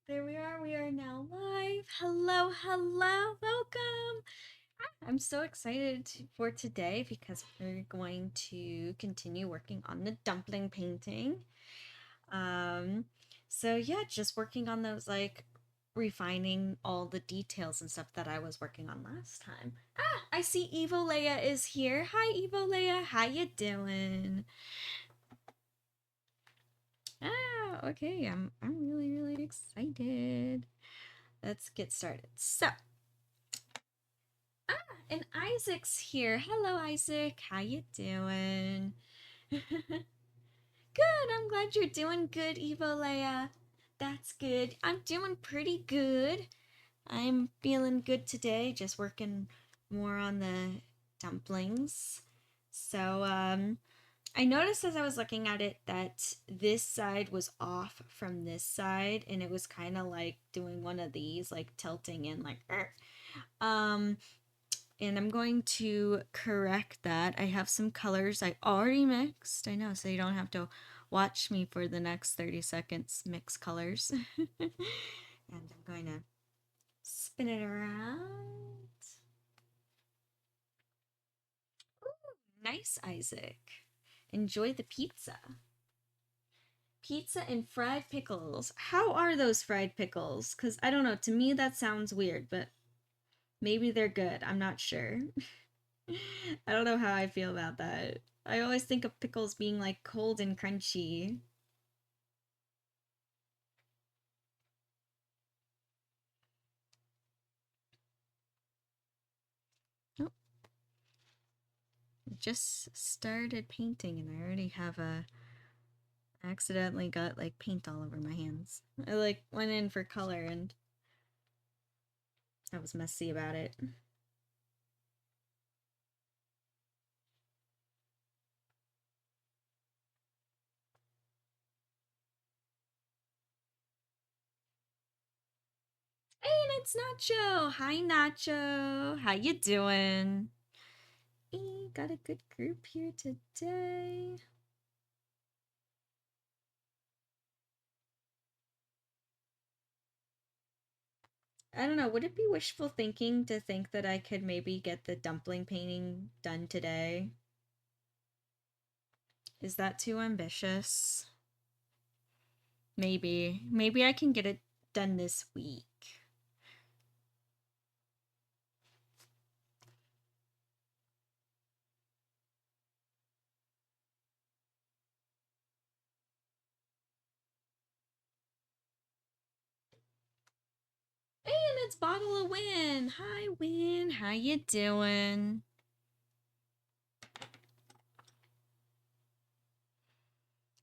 There we are now live. Hello, hello, welcome. I'm so excited for today because we're going to continue working on the dumpling painting. Um, so yeah, just working on those, like refining all the details and stuff that I was working on last time. I see Evo Leia is here. Hi Evo Leia, how you doing? Okay, I'm really excited. Let's get started. So, and Isaac's here. Hello, Isaac. How you doing? Good. I'm glad you're doing good, Evo Leia. That's good. I'm doing pretty good. I'm feeling good today. Just working more on the dumplings. So, I noticed as I was looking at it that this side was off from this side, and it was kind of like doing one of these, like tilting in, like, and I'm going to correct that. I have some colors I already mixed. I know, so you don't have to watch me for the next 30 seconds mix colors. And I'm going to spin it around. Ooh, nice, Isaac. Enjoy the pizza. Pizza and fried pickles. How are those fried pickles? Because I don't know, to me that sounds weird, but maybe they're good. I'm not sure. I don't know how I feel about that. I always think of pickles being like cold and crunchy. Oh, I just started painting and I already have a accidentally got like paint all over my hands. I like went in for color and I was messy about it. Hey, and it's Nacho. Hi, Nacho. How you doing? Hey, got a good group here today. I don't know, would it be wishful thinking to think that I could maybe get the dumpling painting done today? Is that too ambitious? Maybe. Maybe I can get it done this week. And it's Bottle of Win. Hi, Win. How you doing?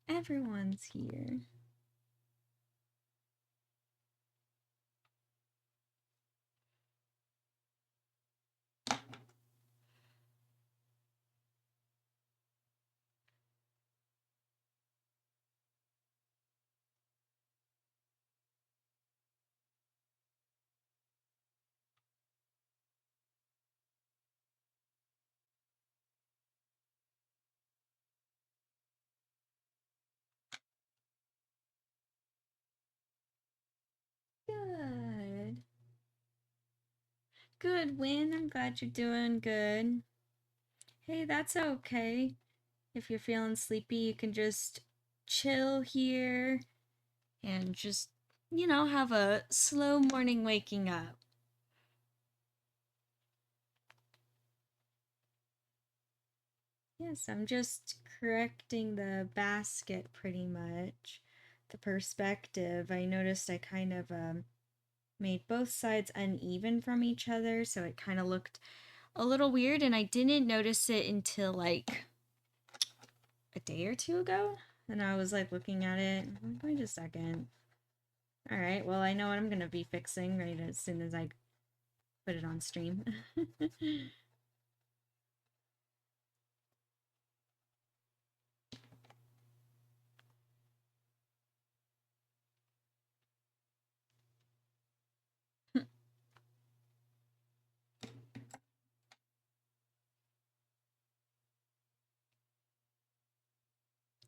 Everyone's here. Good. Good, Win. I'm glad you're doing good. Hey, that's okay. If you're feeling sleepy, you can just chill here and just, have a slow morning waking up. Yes, I'm just correcting the basket pretty much. The perspective, I noticed I kind of made both sides uneven from each other, so it kind of looked a little weird, and I didn't notice it until like a day or two ago. And I was like looking at it, wait a second. All right, well, I know what I'm gonna be fixing right as soon as I put it on stream.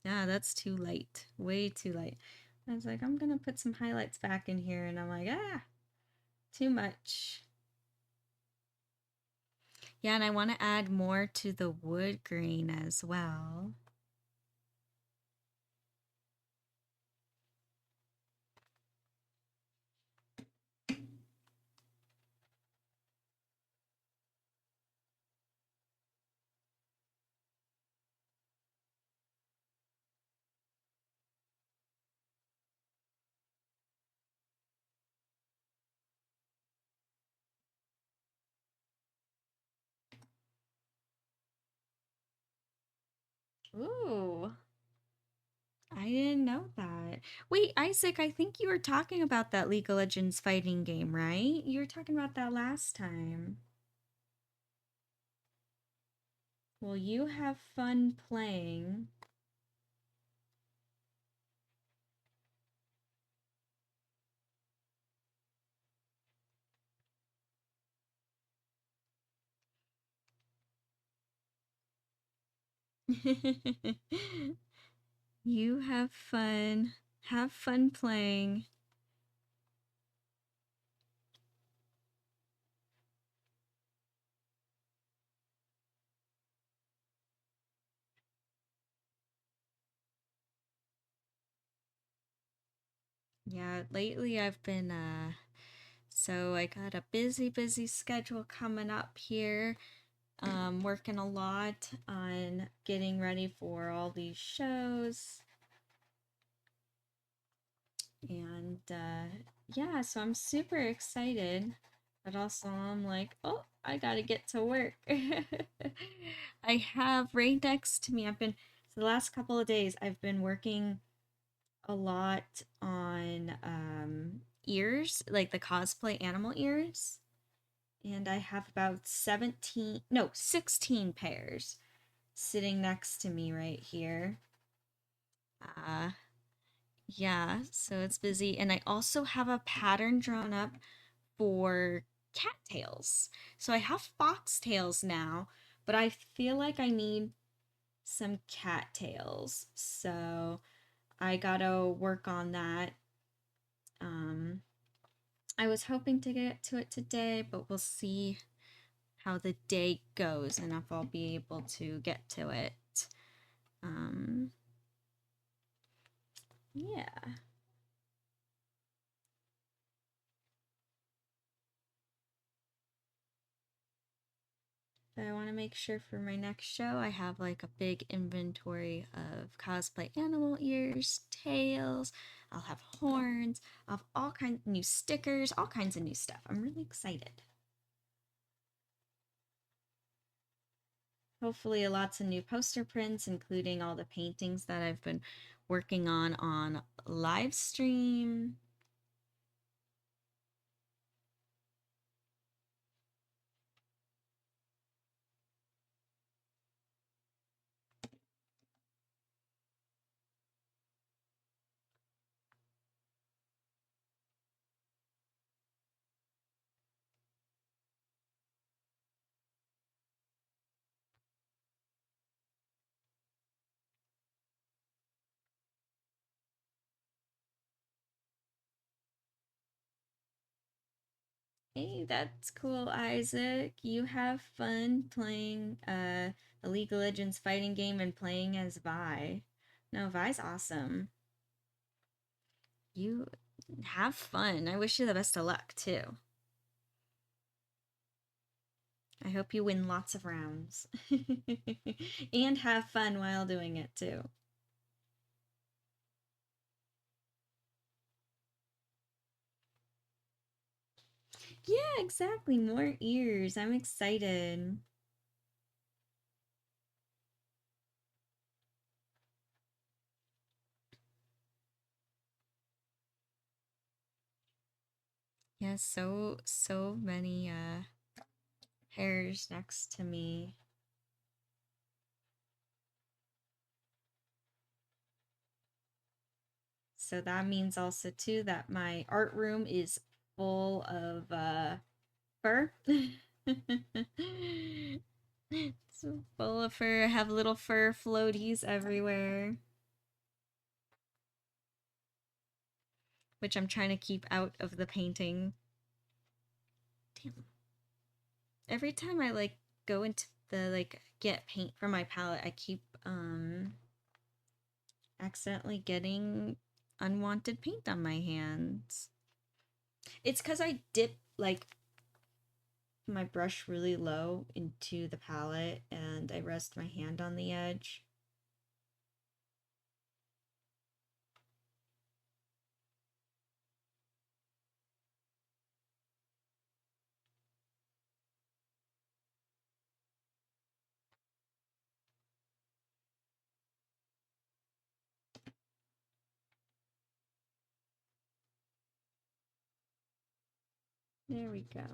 Yeah, that's too late. Way too late. I was like, I'm gonna put some highlights back in here, and I'm like, too much. Yeah, and I want to add more to the wood grain as well. Ooh. I didn't know that. Wait, Isaac, I think you were talking about that League of Legends fighting game, right? You were talking about that last time. Well, you have fun playing. You have fun. Have fun playing. Yeah, lately I've been so I got a busy schedule coming up here. Working a lot on getting ready for all these shows. And yeah, so I'm super excited, but also I'm like, oh, I gotta get to work. I have right next to me, so the last couple of days, I've been working a lot on ears, like the cosplay animal ears. And I have about 16 pairs sitting next to me right here. Uh, yeah, so it's busy. And I also have a pattern drawn up for cattails. So I have foxtails now, but I feel like I need some cattails. So I gotta work on that. I was hoping to get to it today, but we'll see how the day goes and if I'll be able to get to it. Um, yeah. But I want to make sure for my next show I have like a big inventory of cosplay animal ears, tails, I'll have horns, I'll have all kinds of new stickers, all kinds of new stuff. I'm really excited. Hopefully lots of new poster prints, including all the paintings that I've been working on live stream. Hey, that's cool, Isaac. You have fun playing the League of Legends fighting game and playing as Vi. No, Vi's awesome. You have fun. I wish you the best of luck too. I hope you win lots of rounds. And have fun while doing it too. Yeah, exactly. More ears. I'm excited. Yeah, so many hairs next to me. So that means also too that my art room is full of fur. It's full of fur. I have little fur floaties everywhere. which I'm trying to keep out of the painting. Damn. Every time I like go into the like get paint from my palette, I keep accidentally getting unwanted paint on my hands. It's because I dip like my brush really low into the palette and I rest my hand on the edge. There we go.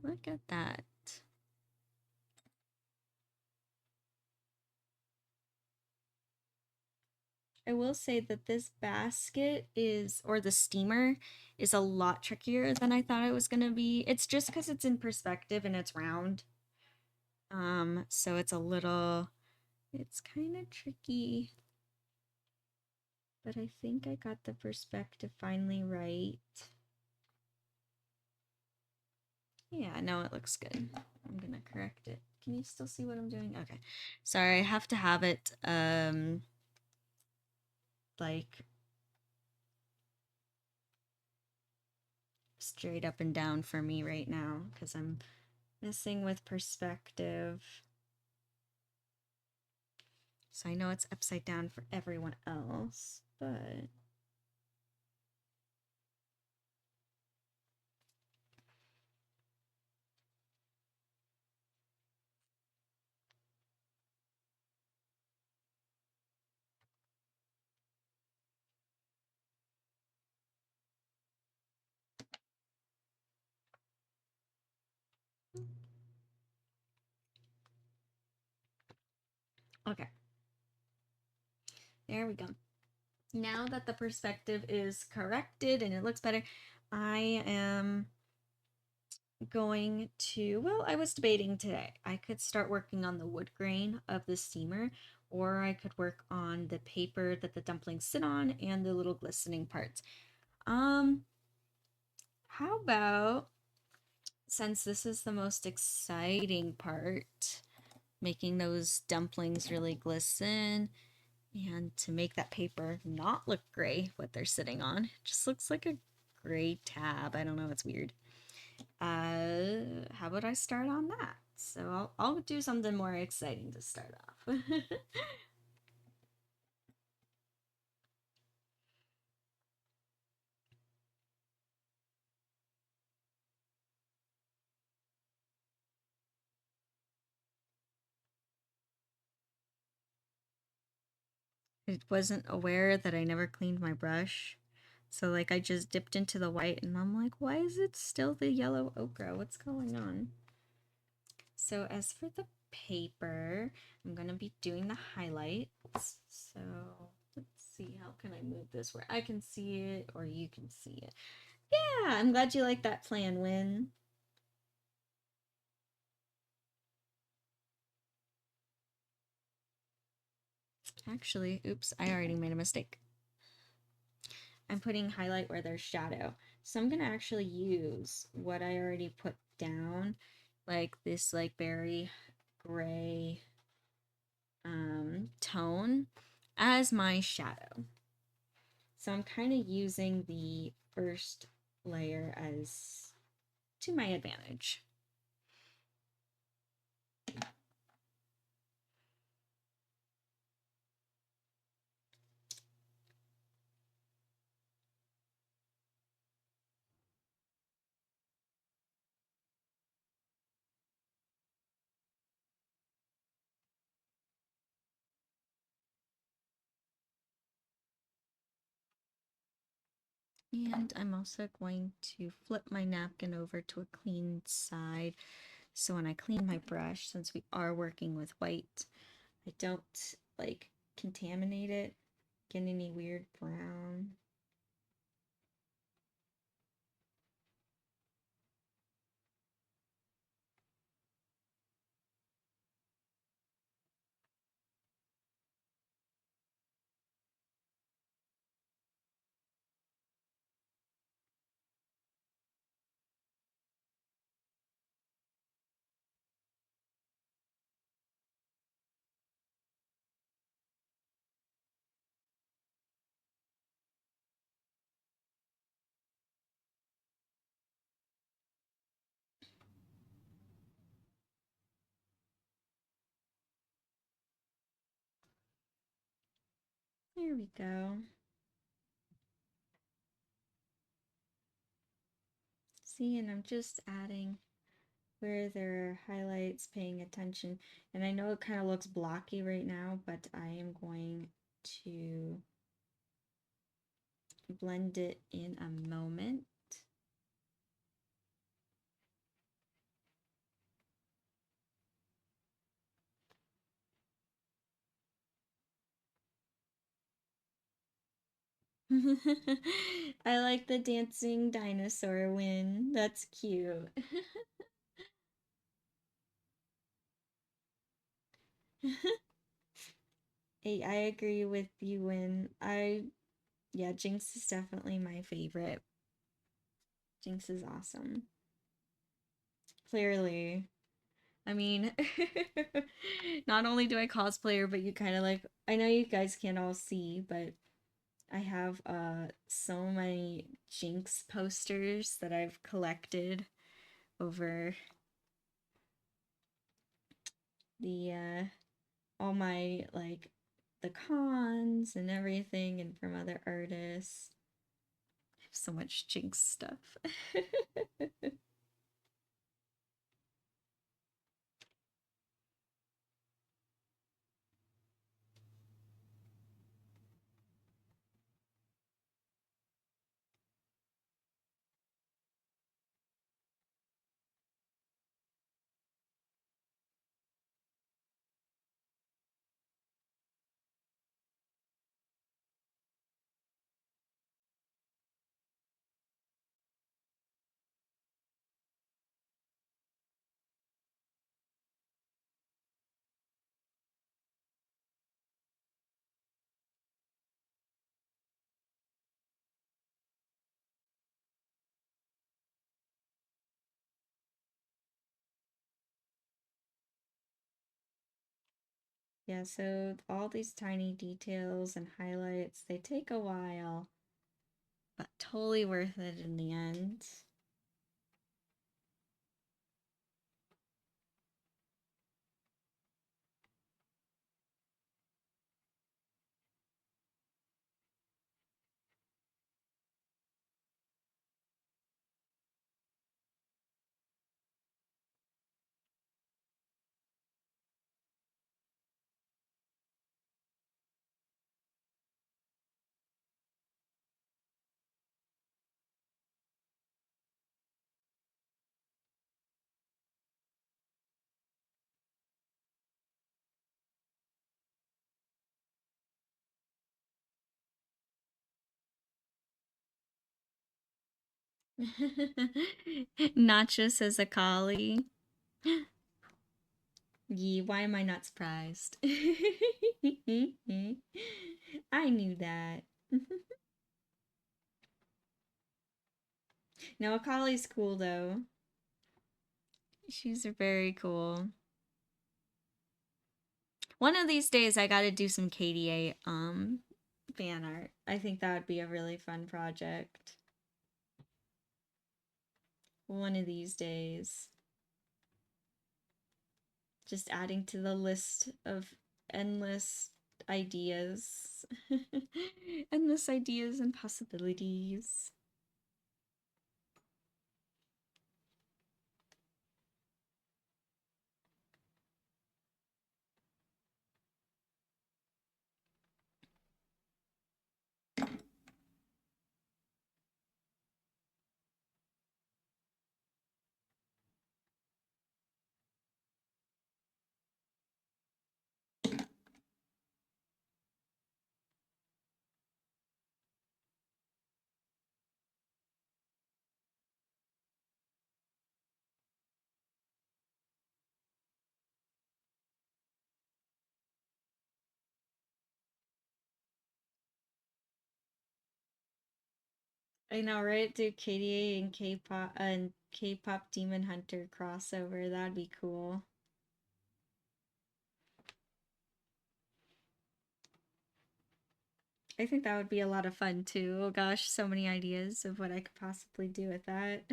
Look at that. I will say that this basket is, or the steamer, is a lot trickier than I thought it was gonna be. It's just because it's in perspective and it's round. So it's a little, it's kind of tricky. But I think I got the perspective finally right. Yeah, no, it looks good. I'm gonna correct it. Can you still see what I'm doing? Okay. Sorry, I have to have it, like straight up and down for me right now because I'm messing with perspective. So I know it's upside down for everyone else, but okay. There we go. Now that the perspective is corrected and it looks better, I am going to, well, I was debating today. I could start working on the wood grain of the steamer, or I could work on the paper that the dumplings sit on and the little glistening parts. How about, since this is the most exciting part, making those dumplings really glisten, and to make that paper not look gray, what they're sitting on, it just looks like a gray tab. I don't know, it's weird. How about I start on that? So I'll do something more exciting to start off. I wasn't aware that I never cleaned my brush. So like I just dipped into the white and I'm like, why is it still the yellow ochre? What's going on? So as for the paper, I'm gonna be doing the highlights. So let's see, how can I move this where I can see it or you can see it? Yeah, I'm glad you like that plan, Win. Actually, oops, I already made a mistake. I'm putting highlight where there's shadow. So I'm gonna actually use what I already put down, like this like berry gray tone as my shadow. So I'm kind of using the first layer as to my advantage. And I'm also going to flip my napkin over to a clean side. So when I clean my brush, since we are working with white, I don't like contaminate it, get any weird brown. There we go. See, and I'm just adding where there are highlights, paying attention. And I know it kind of looks blocky right now, but I am going to blend it in a moment. I like the dancing dinosaur win. That's cute. Hey, I agree with you, Win. Yeah, Jinx is definitely my favorite. Jinx is awesome. Clearly. I mean, not only do I cosplay her, but you kind of like, I know you guys can't all see, but I have so many Jinx posters that I've collected over the all my like the cons and everything and from other artists. I have so much Jinx stuff. Yeah, so all these tiny details and highlights, they take a while, but totally worth it in the end. Nacha says a collie. Yee, why am I not surprised? I knew that. No, a collie's cool though. She's very cool. One of these days I gotta do some KDA fan art. I think that would be a really fun project. One of these days. Just adding to the list of endless ideas. Endless ideas and possibilities. I know, right? Do KDA and K-pop Demon Hunter crossover. That'd be cool. I think that would be a lot of fun too. Oh gosh, so many ideas of what I could possibly do with that.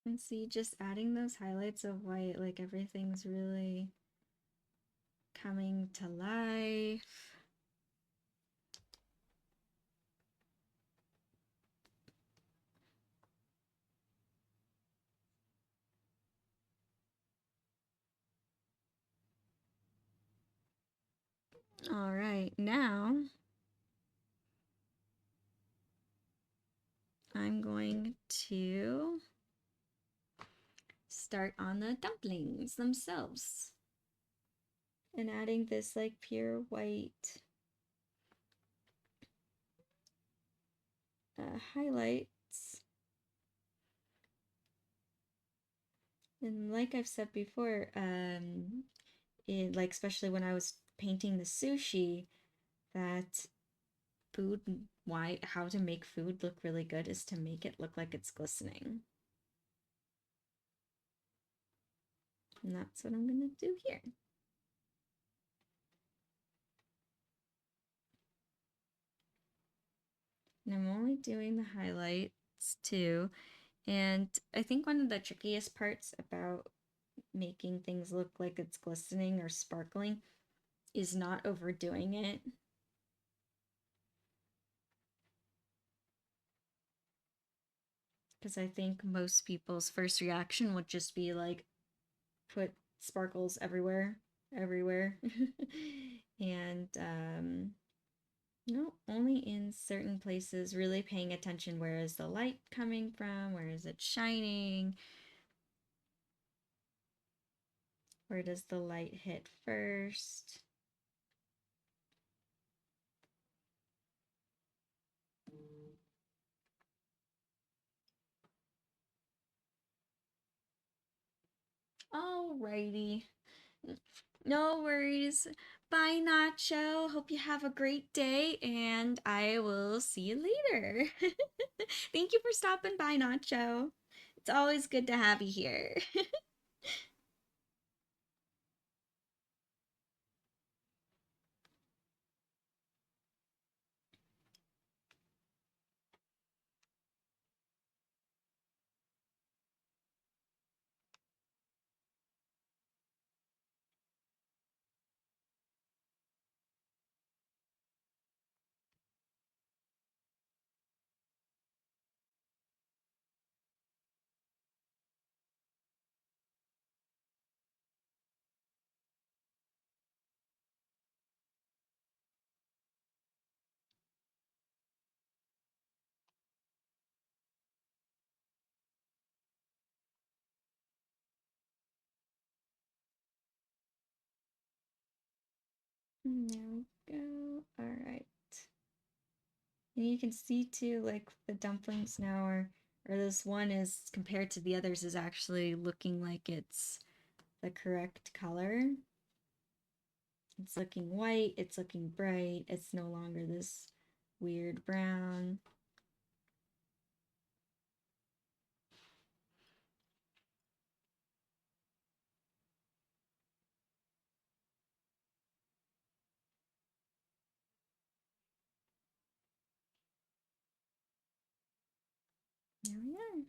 And see, just adding those highlights of white, like everything's really coming to life. All right, now I'm going to start on the dumplings themselves and adding this like pure white highlights. And like I've said before, like especially when I was painting the sushi, that food, why, how to make food look really good is to make it look like it's glistening. And that's what I'm gonna do here. And I'm only doing the highlights too. And I think one of the trickiest parts about making things look like it's glistening or sparkling is not overdoing it. Because I think most people's first reaction would just be like, put sparkles everywhere, everywhere. And no, only in certain places, really paying attention. Where is the light coming from? Where is it shining? Where does the light hit first? Alrighty. No worries. Bye, Nacho. Hope you have a great day, and I will see you later. Thank you for stopping by, Nacho. It's always good to have you here. There we go. All right. And you can see too, like the dumplings now or this one is compared to the others is actually looking like it's the correct color. It's looking white, it's looking bright, it's no longer this weird brown. There we are.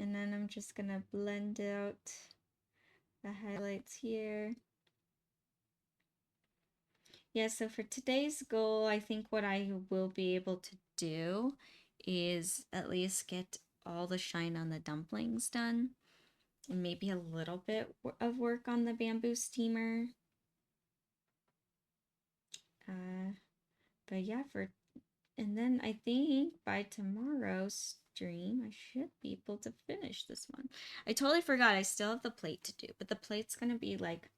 And then I'm just gonna blend out the highlights here. Yeah, so for today's goal, I think what I will be able to do is at least get all the shine on the dumplings done and maybe a little bit of work on the bamboo steamer. But yeah, and then I think by tomorrow's stream, I should be able to finish this one. I totally forgot I still have the plate to do, but the plate's gonna be like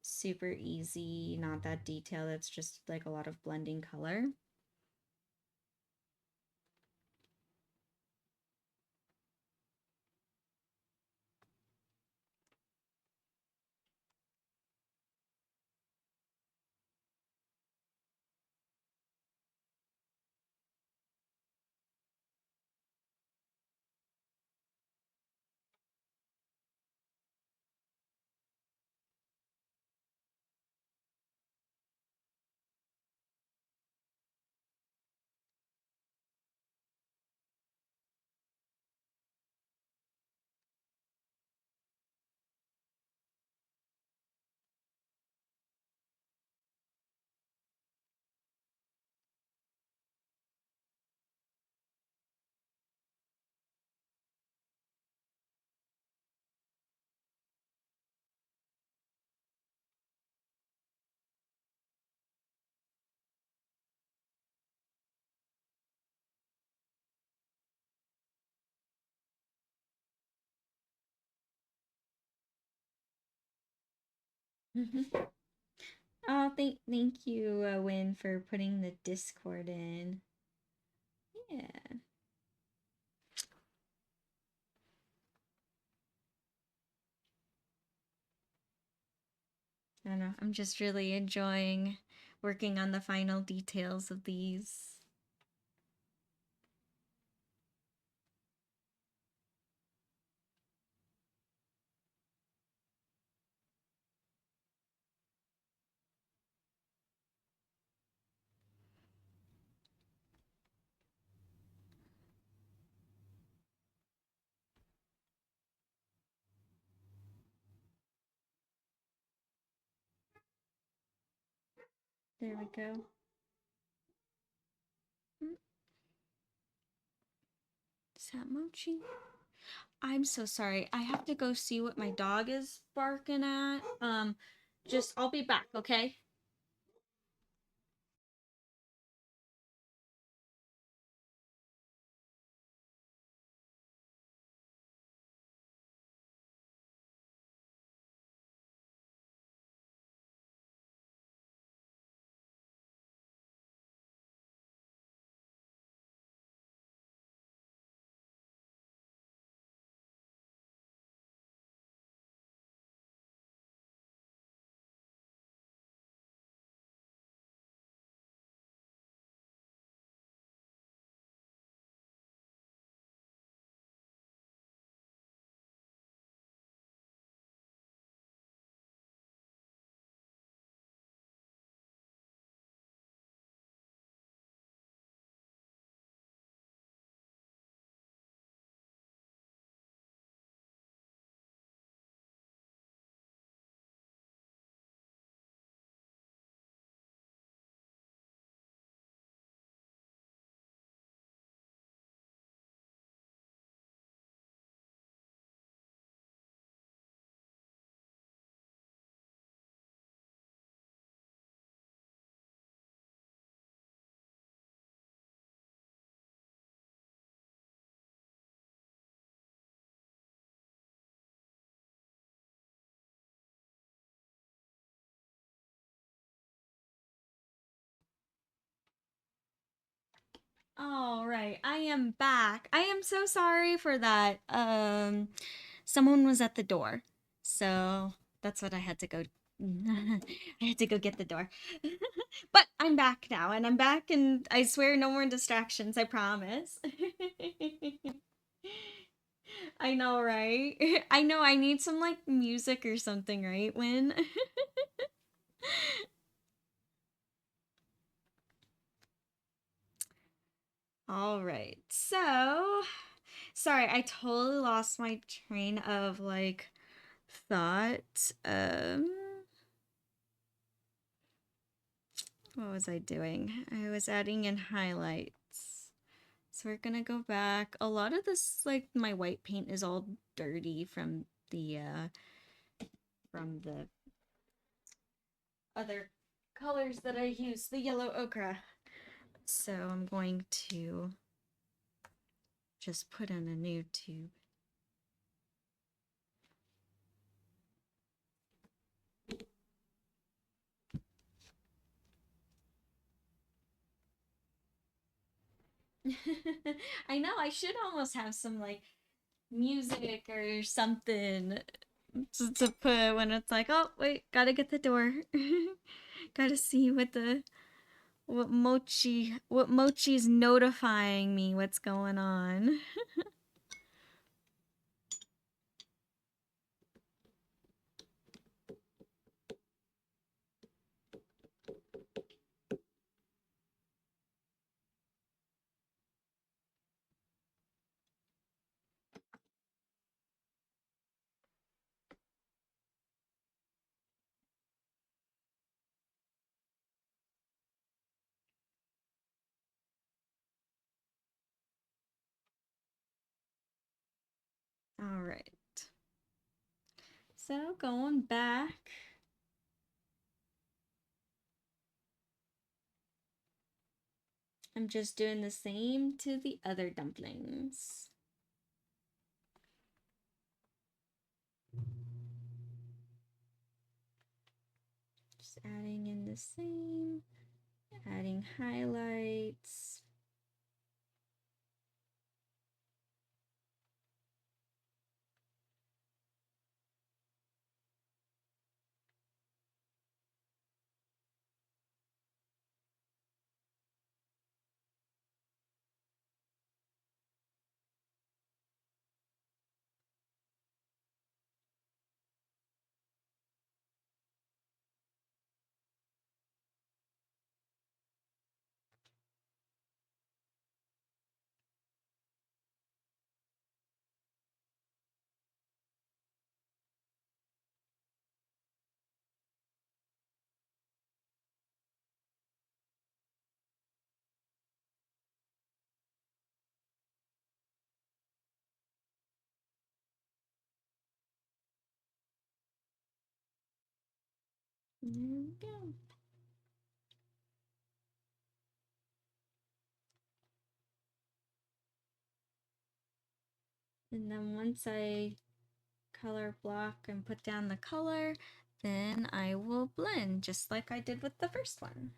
super easy, not that detailed. It's just like a lot of blending color. Oh, thank you, Win, for putting the Discord in. Yeah. I don't know. I'm just really enjoying working on the final details of these. There we go. Is that Mochi? I'm so sorry. I have to go see what my dog is barking at. Just I'll be back, okay? All right, I am back. I am so sorry for that. Someone was at the door. So that's what I had to go I had to go get the door. But I'm back now and I'm back and I swear no more distractions, I promise. I know, right? I know I need some like music or something, right, Win? All right. So, sorry, I totally lost my train of like thought. What was I doing? I was adding in highlights. So we're gonna go back. A lot of this, like my white paint is all dirty from the other colors that I used, the yellow ochre. So I'm going to just put in a new tube. I know, I should almost have some like music or something to put when it's like, oh wait, gotta get the door. Gotta see what Mochi's notifying me what's going on. All right. So going back. I'm just doing the same to the other dumplings. Just adding in the same, adding highlights. There we go. And then once I color block and put down the color, then I will blend just like I did with the first one.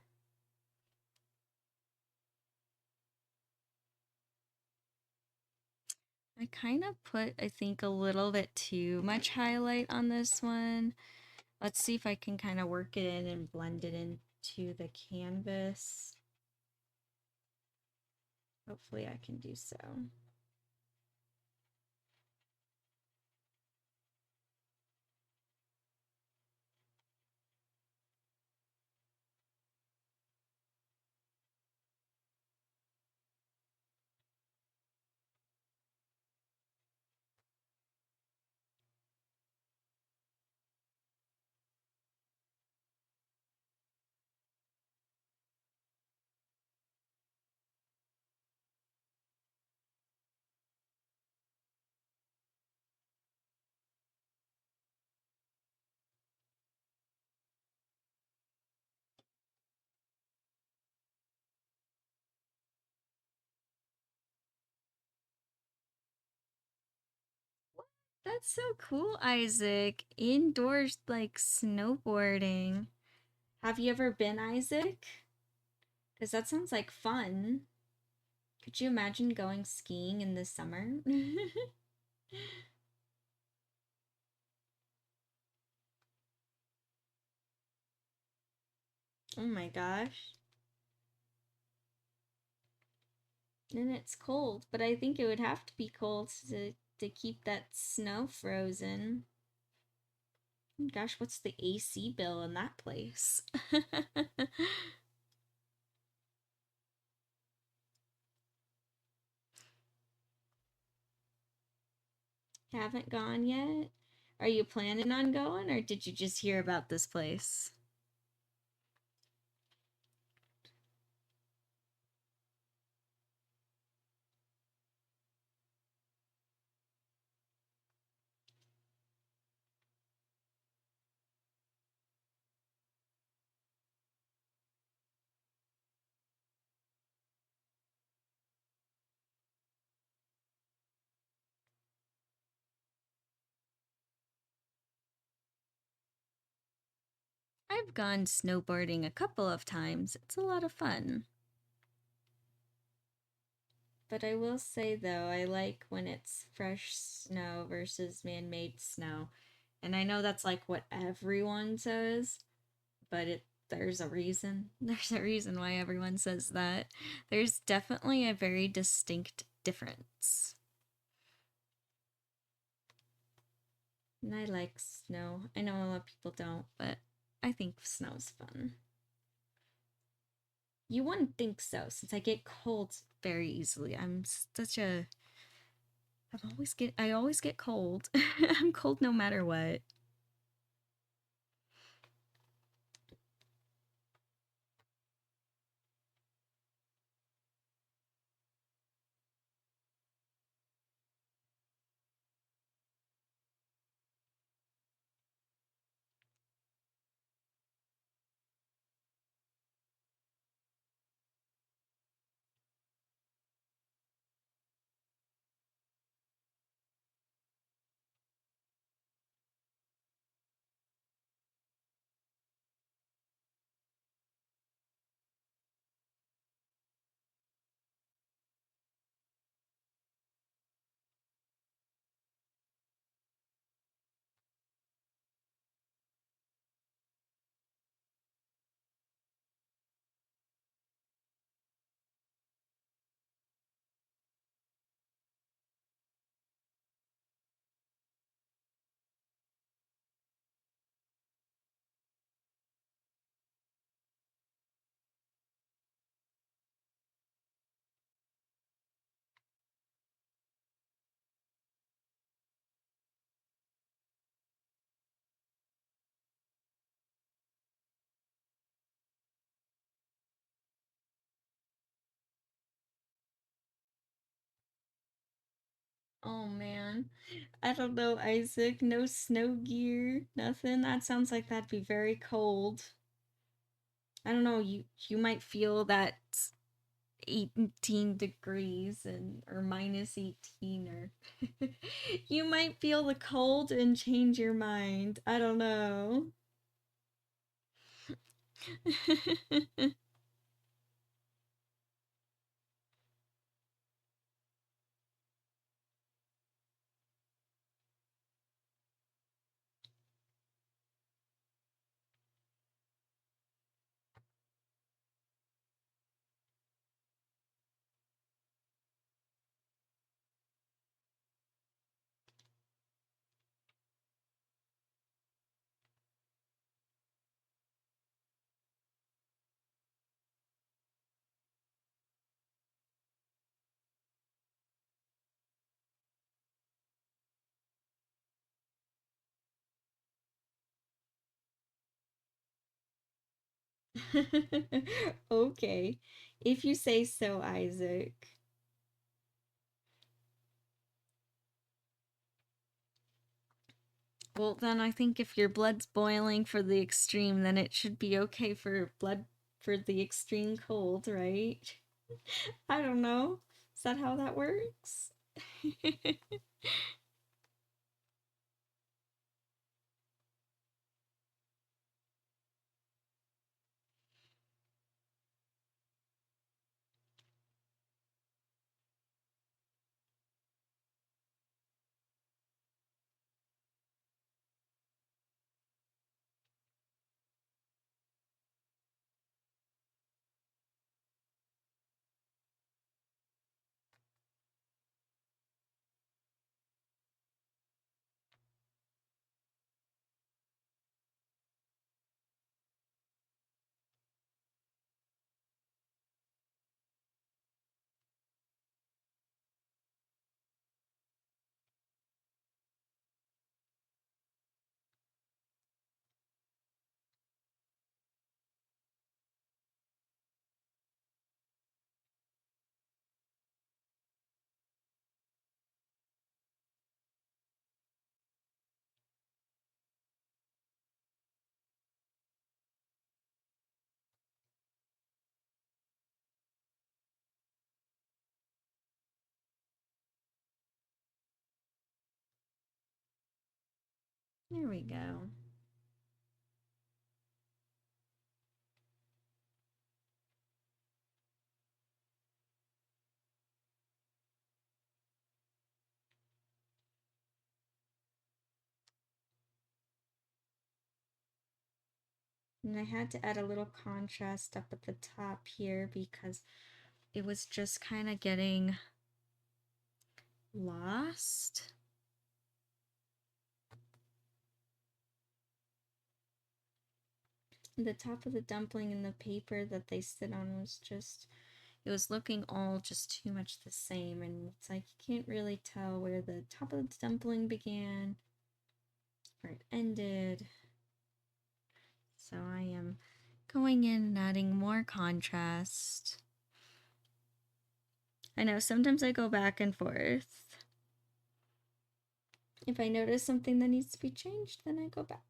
I kind of put, I think, a little bit too much highlight on this one. Let's see if I can kind of work it in and blend it into the canvas. Hopefully I can do so. That's so cool, Isaac. Indoors, like snowboarding. Have you ever been, Isaac? Because that sounds like fun. Could you imagine going skiing in the summer? Oh my gosh. And it's cold, but I think it would have to be cold to keep that snow frozen. Gosh, what's the AC bill in that place? Haven't gone yet? Are you planning on going, or did you just hear about this place? I've gone snowboarding a couple of times. It's a lot of fun. But I will say though, I like when it's fresh snow versus man-made snow. And I know that's like what everyone says, but there's a reason. There's a reason why everyone says that. There's definitely a very distinct difference. And I like snow. I know a lot of people don't, but I think snow's fun. You wouldn't think so, since I get cold very easily. I always get cold. I'm cold no matter what. Oh man. I don't know, Isaac. No snow gear, nothing. That sounds like that'd be very cold. I don't know, you might feel that 18 degrees and or minus 18 or you might feel the cold and change your mind. I don't know. Okay, if you say so, Isaac. Well, then I think if your blood's boiling for the extreme, then it should be okay for blood for the extreme cold, right? I don't know. Is that how that works? There we go. And I had to add a little contrast up at the top here because it was just kind of getting lost. The top of the dumpling and the paper that they sit on was just, it was looking all just too much the same. And it's like you can't really tell where the top of the dumpling began, where it ended. So I am going in and adding more contrast. I know sometimes I go back and forth. If I notice something that needs to be changed, then I go back.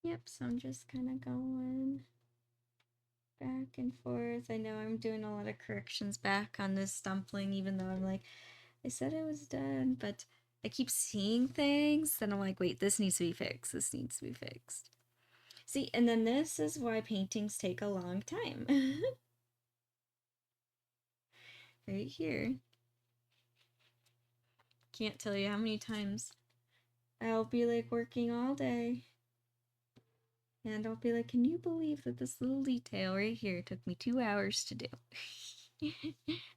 Yep, so I'm just kind of going. back and forth. I know I'm doing a lot of corrections back on this dumpling, even though I'm like, I said it was done, but I keep seeing things that I'm like, wait, this needs to be fixed. This needs to be fixed. See, and then this is why paintings take a long time. Right here. Can't tell you how many times I'll be like working all day. And I'll be like, can you believe that this little detail right here took me 2 hours to do?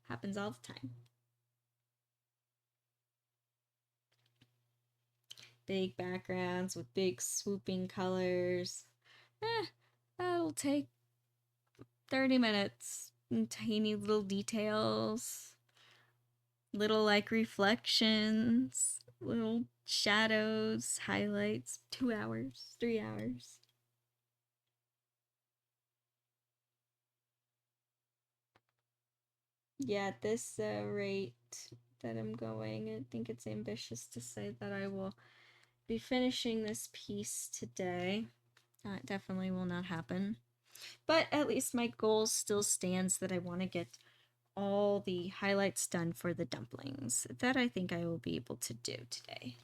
Happens all the time. Big backgrounds with big swooping colors. That'll take 30 minutes. And tiny little details. Little like reflections. Little shadows, highlights. 2 hours, 3 hours. Yeah, at this rate that I'm going, I think it's ambitious to say that I will be finishing this piece today. That definitely will not happen. But at least my goal still stands that I want to get all the highlights done for the dumplings. That I think I will be able to do today.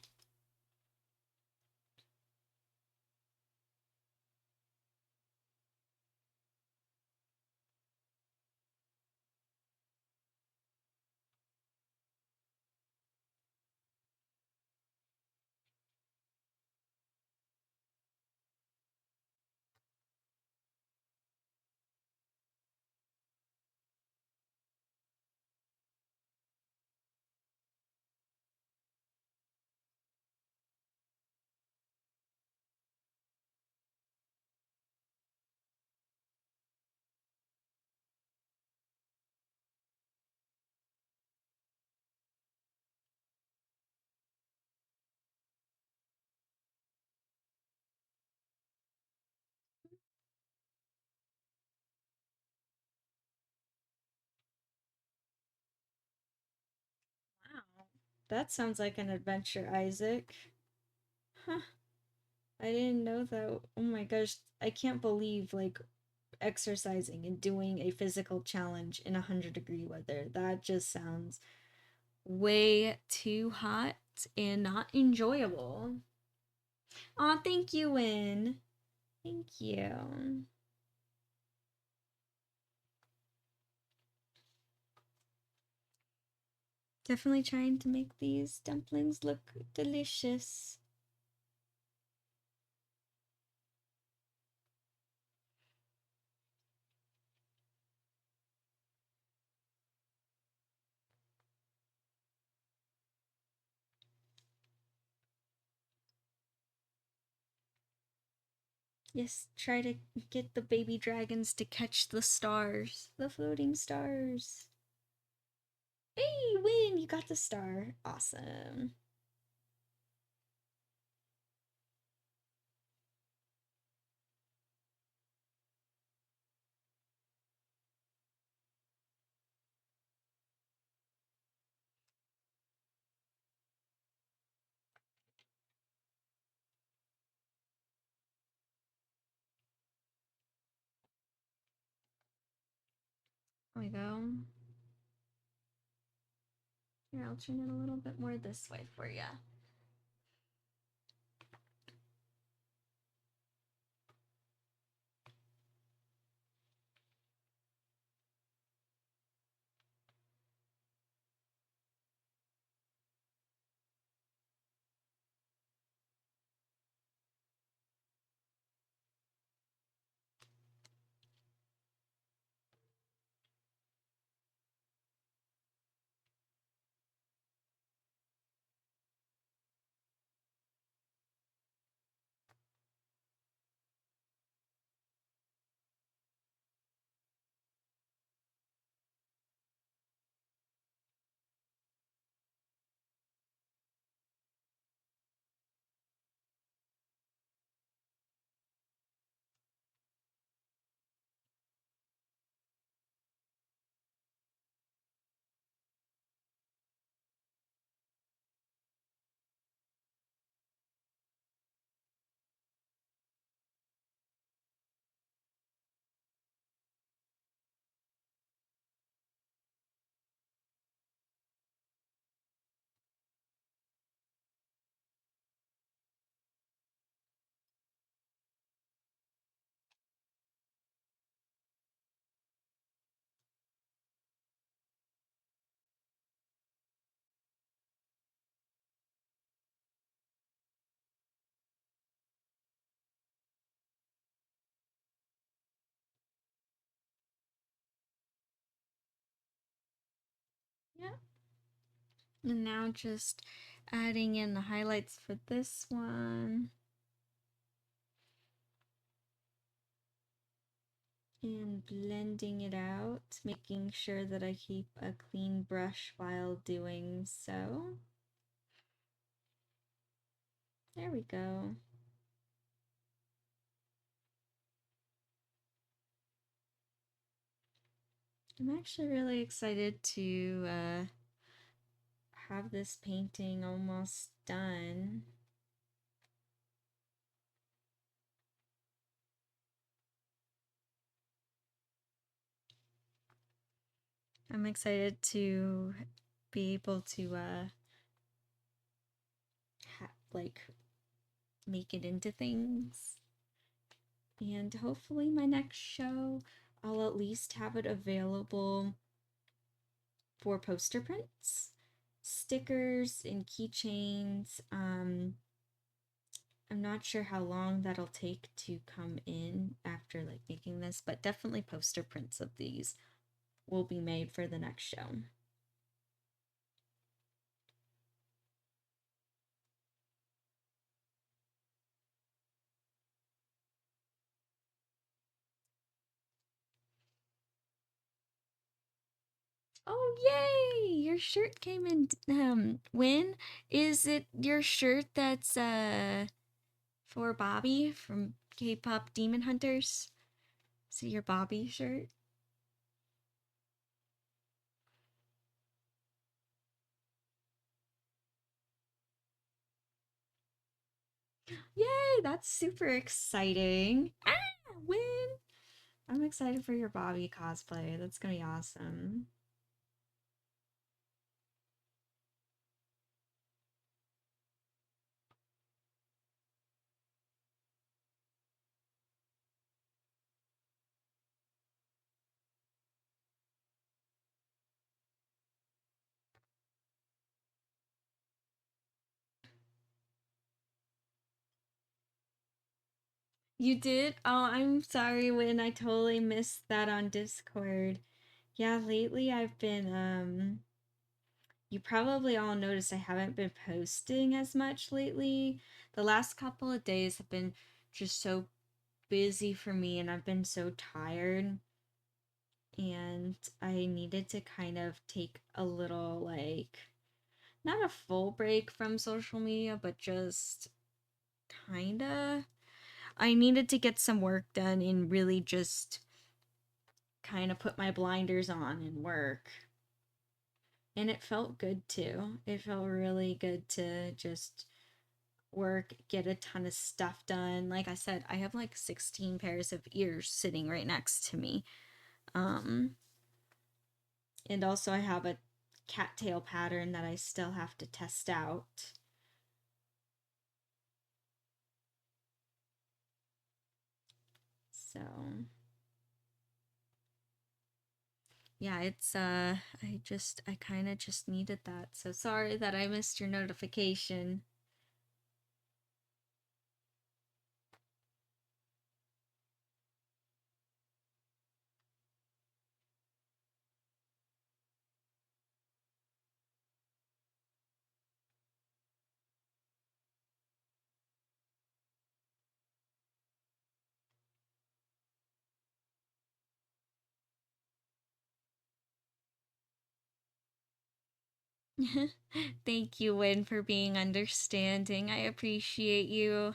Wow. That sounds like an adventure, Isaac. Huh. I didn't know that. Oh my gosh. I can't believe, like, exercising and doing a physical challenge in 100-degree weather. That just sounds way too hot and not enjoyable. Aw, thank you, Win. Thank you. Definitely trying to make these dumplings look delicious. Yes, try to get the baby dragons to catch the stars, the floating stars. Hey, Win, you got the star. Awesome. There we go. Here, I'll turn it a little bit more this way for you. And now just adding in the highlights for this one. And blending it out, making sure that I keep a clean brush while doing so. There we go. I'm actually really excited to have this painting almost done. I'm excited to be able to like make it into things. And hopefully my next show I'll at least have it available for poster prints, stickers, and keychains. I'm not sure how long that'll take to come in after like making this, but definitely poster prints of these will be made for the next show. Oh, yay! Your shirt came in. When is it your shirt that's for Bobby from K-pop Demon Hunters? Is it your Bobby shirt? Yay! That's super exciting. Ah, win! I'm excited for your Bobby cosplay. That's gonna be awesome. You did? Oh, I'm sorry when I totally missed that on Discord. Yeah, lately I've been you probably all noticed I haven't been posting as much lately. The last couple of days have been just so busy for me and I've been so tired and I needed to kind of take a little like not a full break from social media, but just kinda. I needed to get some work done and really just kind of put my blinders on and work. And it felt good too. It felt really good to just work, get a ton of stuff done. Like I said, I have like 16 pairs of ears sitting right next to me. Um, and also I have a cattail pattern that I still have to test out. So yeah, it's I kind of just needed that. So sorry that I missed your notification. Thank you, Win, for being understanding. I appreciate you.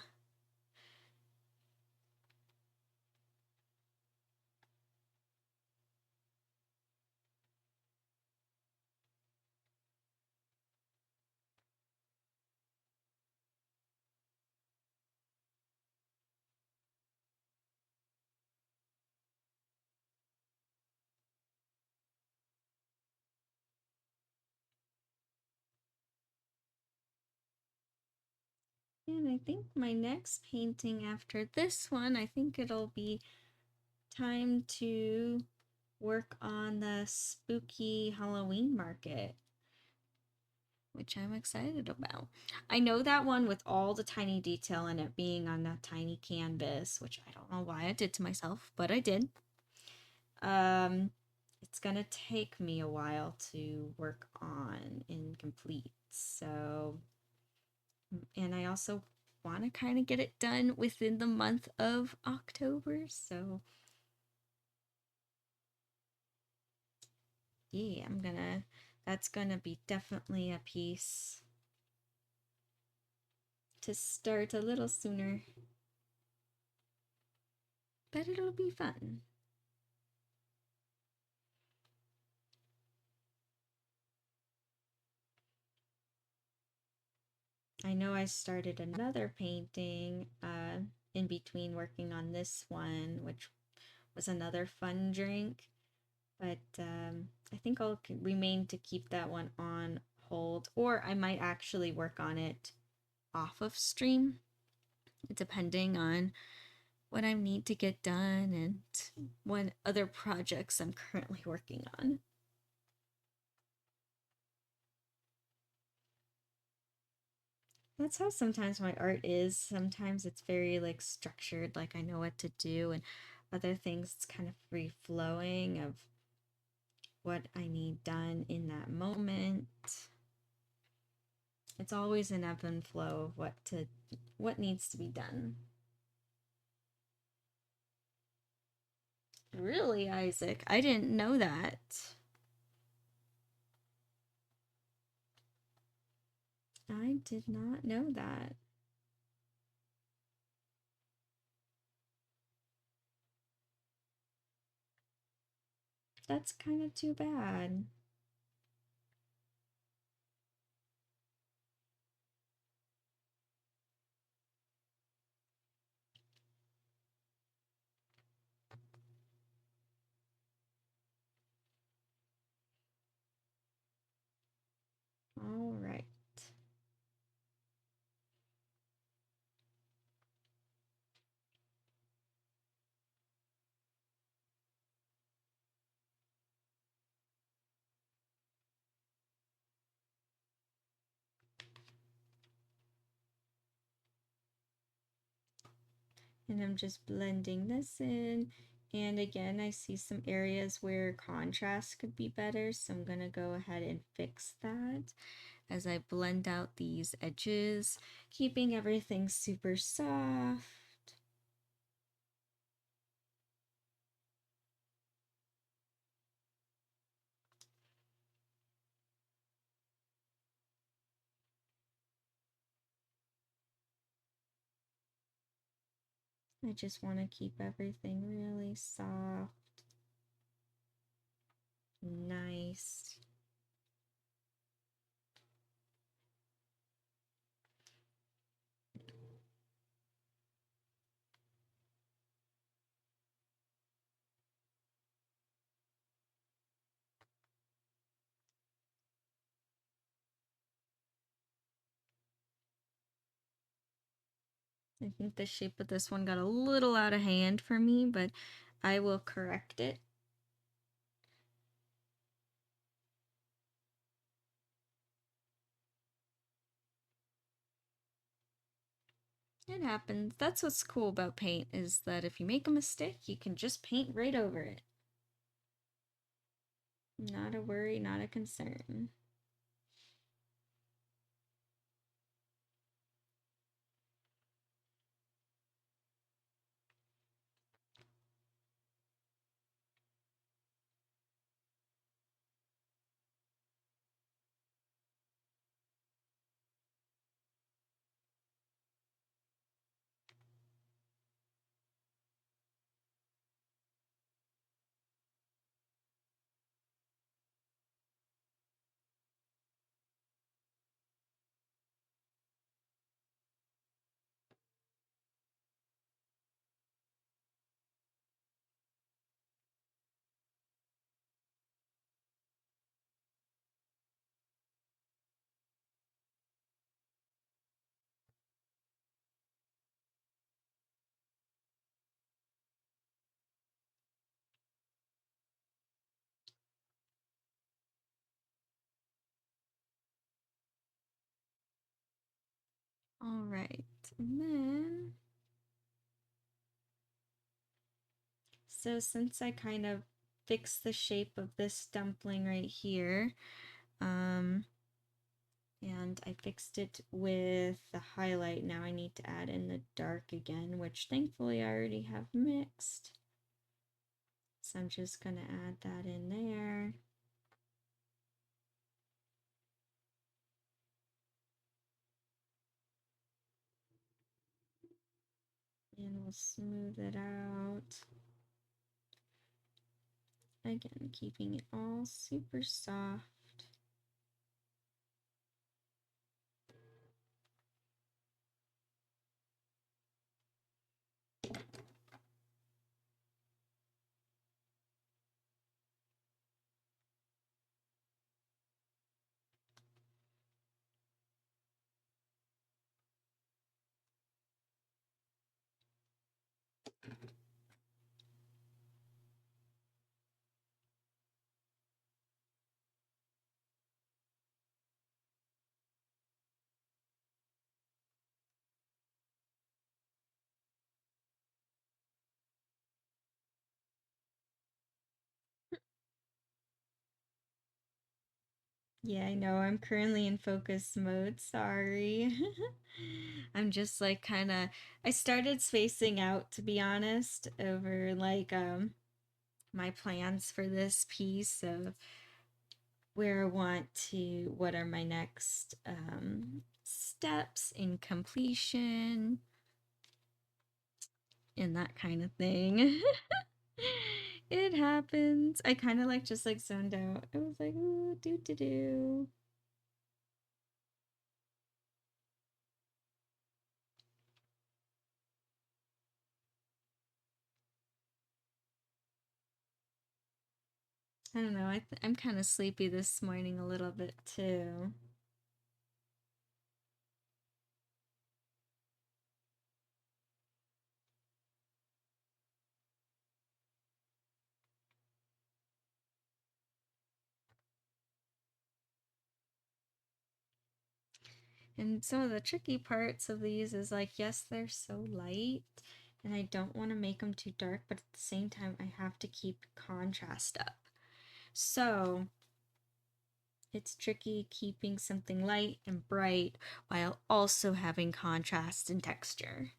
And I think my next painting after this one, I think it'll be time to work on the spooky Halloween market, which I'm excited about. I know that one with all the tiny detail in it being on that tiny canvas, which I don't know why I did to myself, but I did. Um, it's gonna take me a while to work on and complete. So, and I also want to kind of get it done within the month of October. So, yeah, that's gonna be definitely a piece to start a little sooner. But it'll be fun. I know I started another painting in between working on this one, which was another fun drink. But I think I'll remain to keep that one on hold, or I might actually work on it off of stream, depending on what I need to get done and what other projects I'm currently working on. That's how sometimes my art is. Sometimes it's very like structured, like I know what to do, and other things it's kind of free flowing of what I need done in that moment. It's always an ebb and flow of what needs to be done. Really, Isaac? I didn't know that. I did not know that. That's kind of too bad. All right. And I'm just blending this in. And again, I see some areas where contrast could be better, so I'm gonna go ahead and fix that as I blend out these edges, keeping everything super soft. I just want to keep everything really soft, nice. I think the shape of this one got a little out of hand for me, but I will correct it. It happens. That's what's cool about paint, is that if you make a mistake, you can just paint right over it. Not a worry, not a concern. All right, and then, so since I kind of fix the shape of this dumpling right here. And I fixed it with the highlight. Now I need to add in the dark again, which thankfully I already have mixed. So I'm just gonna add that in there. And we'll smooth it out. Again, keeping it all super soft. Yeah, I know. I'm currently in focus mode. Sorry. I'm just like I started spacing out, to be honest, over like my plans for this piece of where I want to, what are my next steps in completion and that kind of thing. It happens. I kind of like just like zoned out. I was like, ooh, do. I don't know. I'm kind of sleepy this morning a little bit too. And some of the tricky parts of these is like, yes, they're so light, and I don't want to make them too dark, but at the same time, I have to keep contrast up. So it's tricky keeping something light and bright while also having contrast and texture.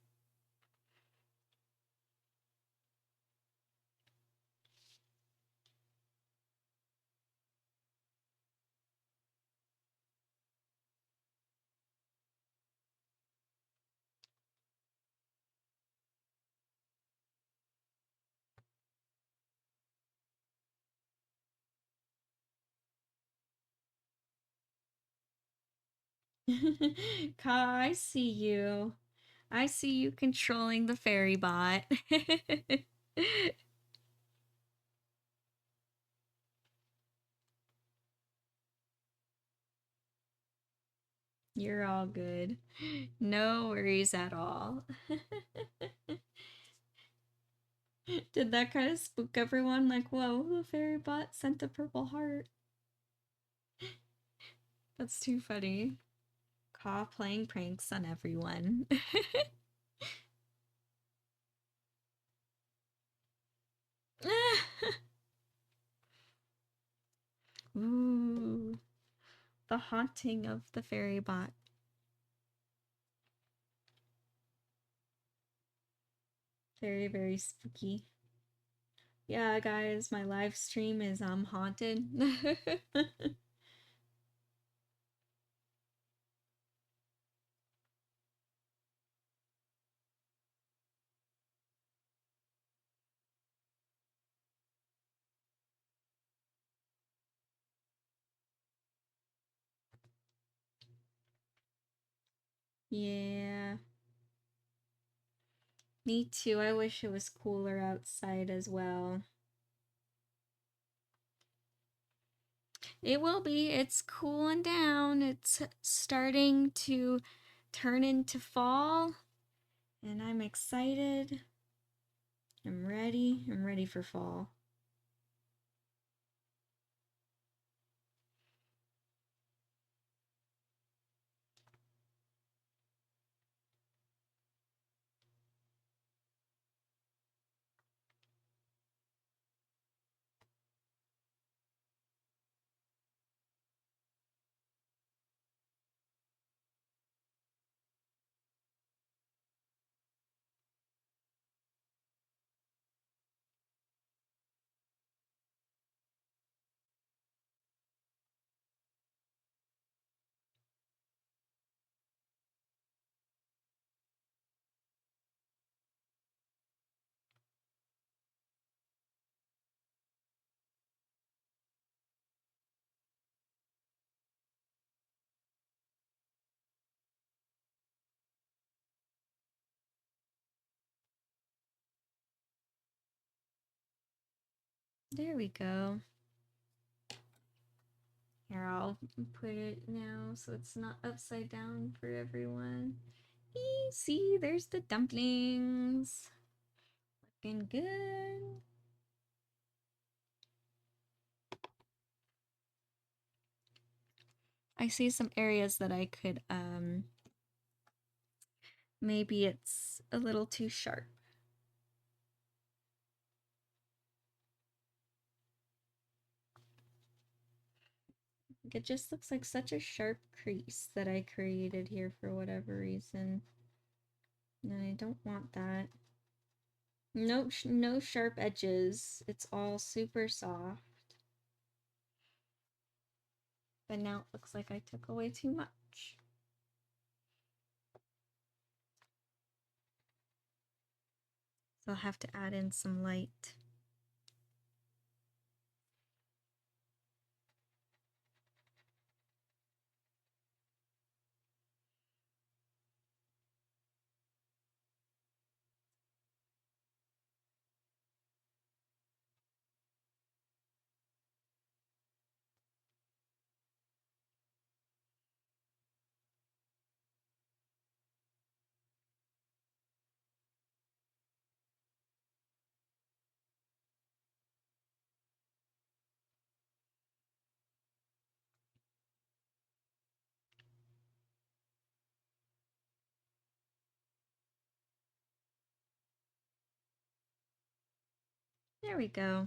Ka, I see you. I see you controlling the fairy bot. You're all good. No worries at all. Did that kind of spook everyone? Like, whoa, the fairy bot sent a purple heart. That's too funny. Caw playing pranks on everyone. Ooh, the haunting of the fairy bot. Very, very spooky. Yeah, guys, my live stream is haunted. Yeah. Me too. I wish it was cooler outside as well. It will be. It's cooling down. It's starting to turn into fall, and I'm excited. I'm ready. I'm ready for fall. There we go. Here, I'll put it now so it's not upside down for everyone. See, there's the dumplings. Looking good. I see some areas that I could, maybe it's a little too sharp. It just looks like such a sharp crease that I created here for whatever reason. And I don't want that. No sharp edges. It's all super soft. But now it looks like I took away too much. So I'll have to add in some light. There we go.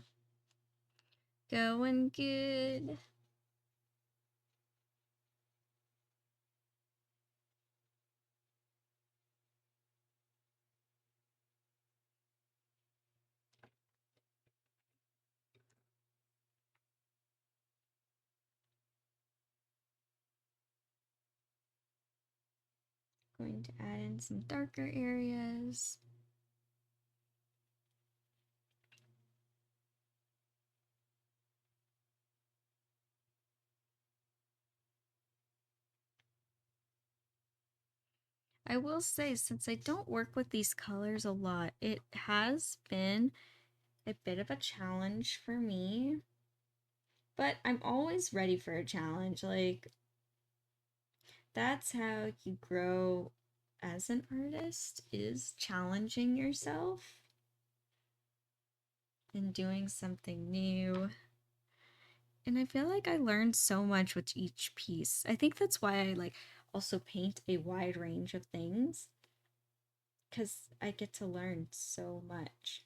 Going good. Going to add in some darker areas. I will say, since I don't work with these colors a lot, it has been a bit of a challenge for me. But I'm always ready for a challenge. Like, that's how you grow as an artist, is challenging yourself and doing something new. And I feel like I learned so much with each piece. I think that's why I like also paint a wide range of things, because I get to learn so much.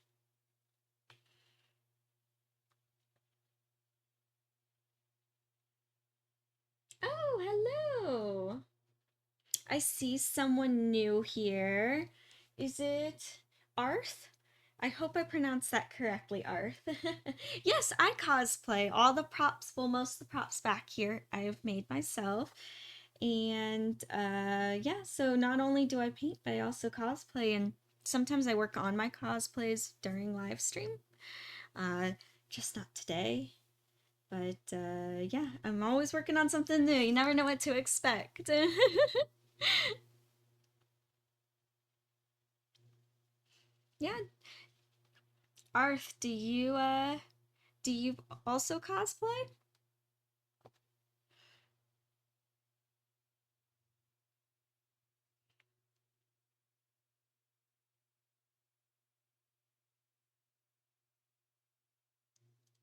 Oh, hello. I see someone new here. Is it Arth? I hope I pronounced that correctly, Arth. Yes, I cosplay. All the props, well, most of the props back here I have made myself. And yeah, so not only do I paint, but I also cosplay. And sometimes I work on my cosplays during live stream. Uh, just not today. But yeah, I'm always working on something new. You never know what to expect. Yeah, Arth, do you also cosplay?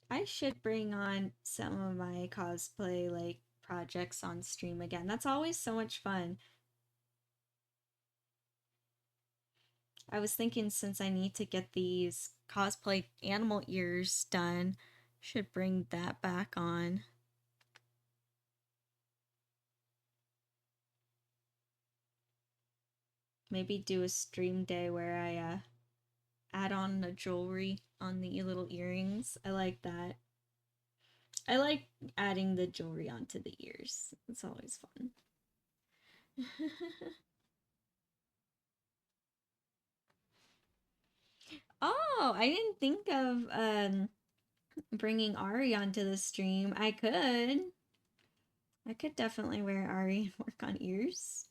I should bring on some of my cosplay like projects on stream again. That's always so much fun. I was thinking, since I need to get these cosplay animal ears done, should bring that back on. Maybe do a stream day where I add on the jewelry on the little earrings. I like that. I like adding the jewelry onto the ears. It's always fun. Oh, I didn't think of bringing Ari onto the stream. I could. I could definitely wear Ari and work on ears.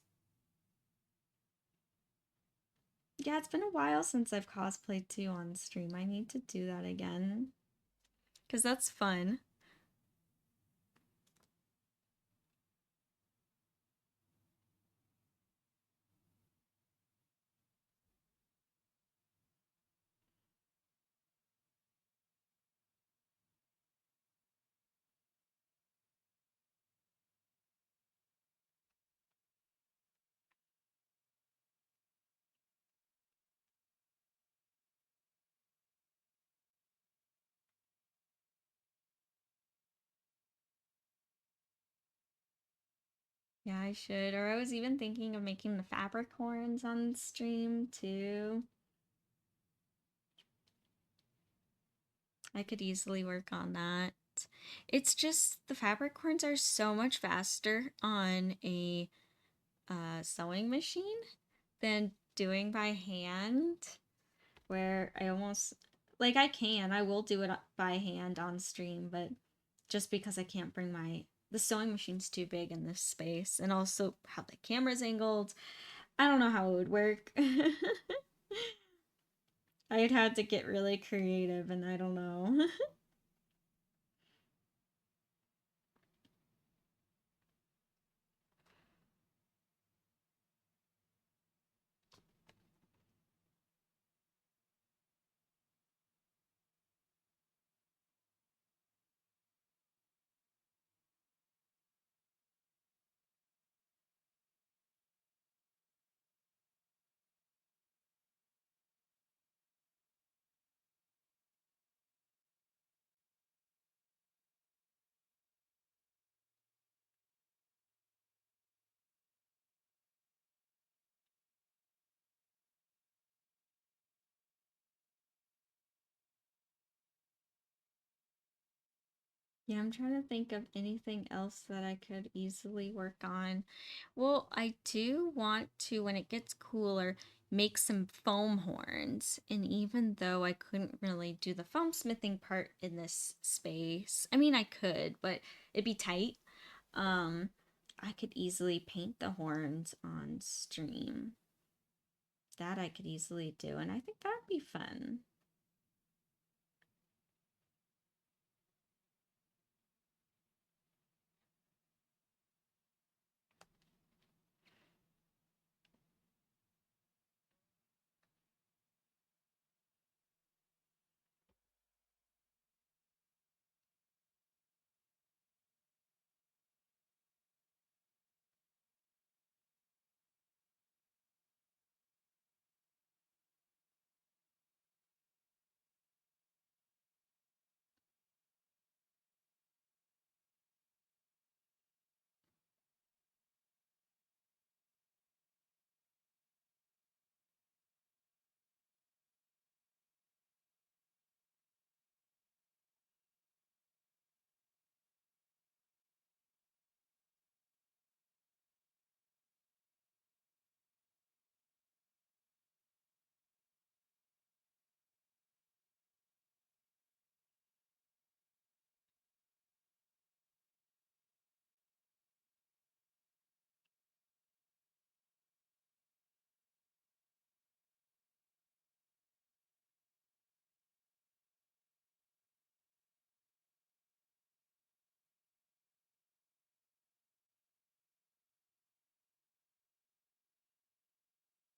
Yeah, it's been a while since I've cosplayed too on stream. I need to do that again. because that's fun. Yeah, I should. Or I was even thinking of making the fabric horns on stream too. I could easily work on that. It's just the fabric horns are so much faster on a sewing machine than doing by hand, where I almost like I will do it by hand on stream, but just because I can't bring the sewing machine's too big in this space, and also how the camera's angled, I don't know how it would work. I'd have to get really creative, and I don't know. Yeah, I'm trying to think of anything else that I could easily work on. Well, I do want to, when it gets cooler, make some foam horns. And even though I couldn't really do the foam smithing part in this space, I mean, I could, but it'd be tight. Um, I could easily paint the horns on stream. That I could easily do, and I think that'd be fun.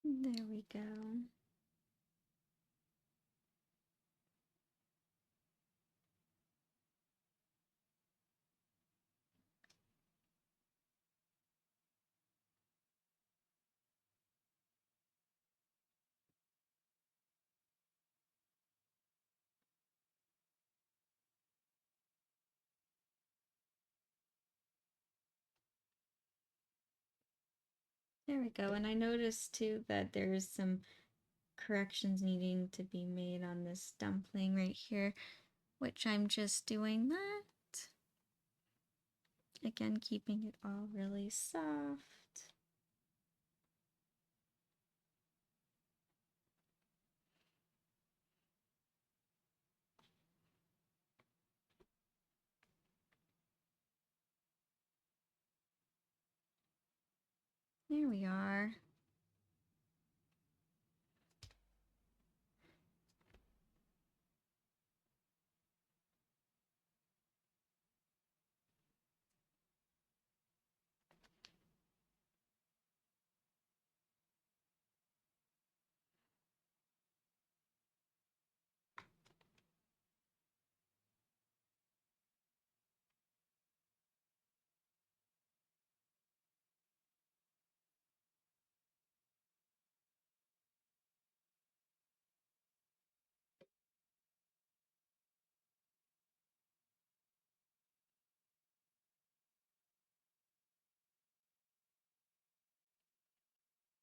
There we go. There we go. And I noticed too that there's some corrections needing to be made on this dumpling right here, which I'm just doing that. Again, keeping it all really soft. There we are.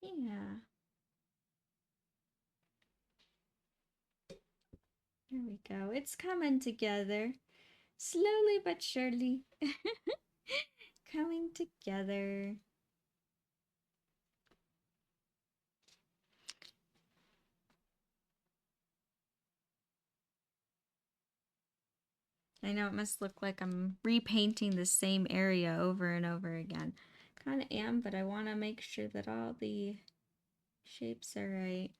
Yeah. There we go. It's coming together. Slowly but surely. Coming together. I know it must look like I'm repainting the same area over and over again. Kind of am, but I want to make sure that all the shapes are right.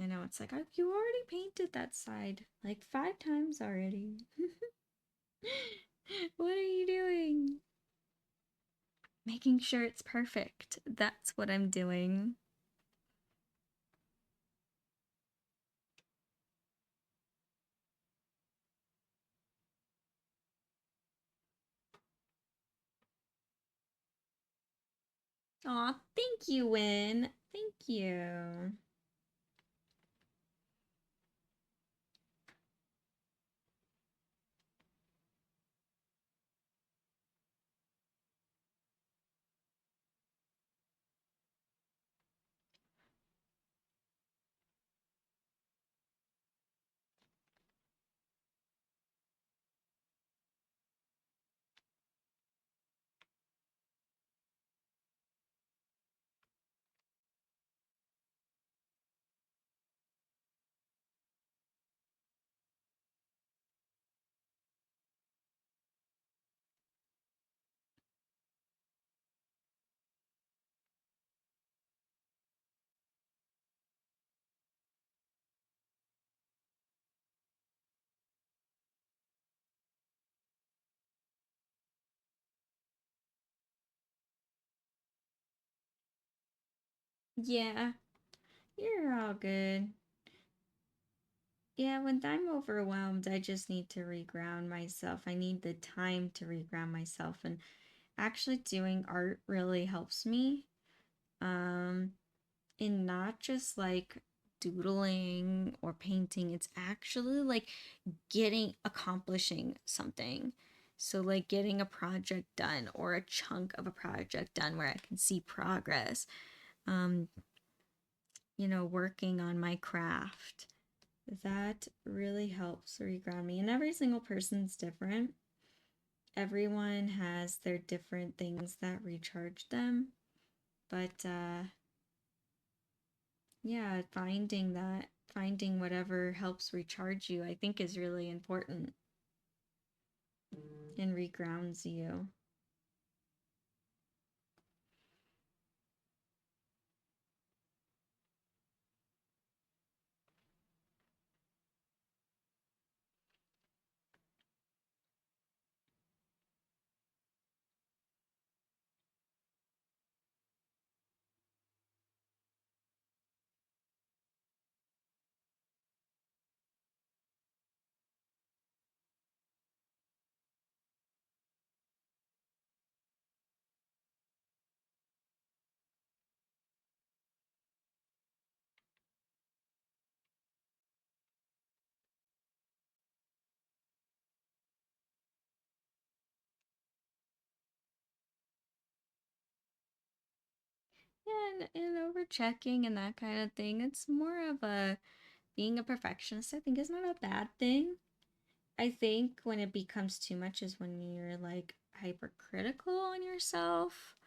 I know it's like, oh, you already painted that side like 5 times already. What are you doing? Making sure it's perfect. That's what I'm doing. Aw, thank you, Win. Thank you. Yeah, you're all good. Yeah, when I'm overwhelmed, I just need to reground myself. I need the time to reground myself, and actually doing art really helps me. Um, in not just like doodling or painting, it's actually like accomplishing something. So like getting a project done or a chunk of a project done where I can see progress. Um, working on my craft. That really helps reground me. And every single person's different. Everyone has their different things that recharge them. But yeah, finding whatever helps recharge you, I think is really important and regrounds you. Yeah, and over checking and that kind of thing. It's more of a being a perfectionist, I think, is not a bad thing. I think when it becomes too much is when you're like hypercritical on yourself,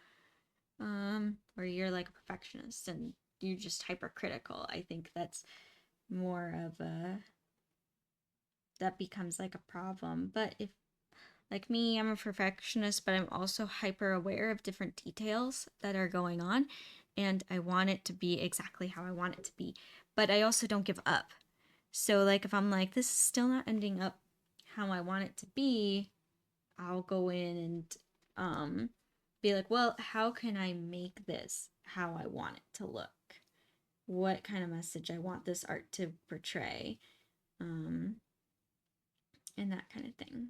where you're like a perfectionist and you're just hypercritical. I think that's more of a that becomes like a problem. But if like me, I'm a perfectionist, but I'm also hyper aware of different details that are going on, and I want it to be exactly how I want it to be. But I also don't give up. So like if I'm like this is still not ending up how I want it to be, I'll go in and be like, well, how can I make this how I want it to look? What kind of message I want this art to portray? Um, and that kind of thing.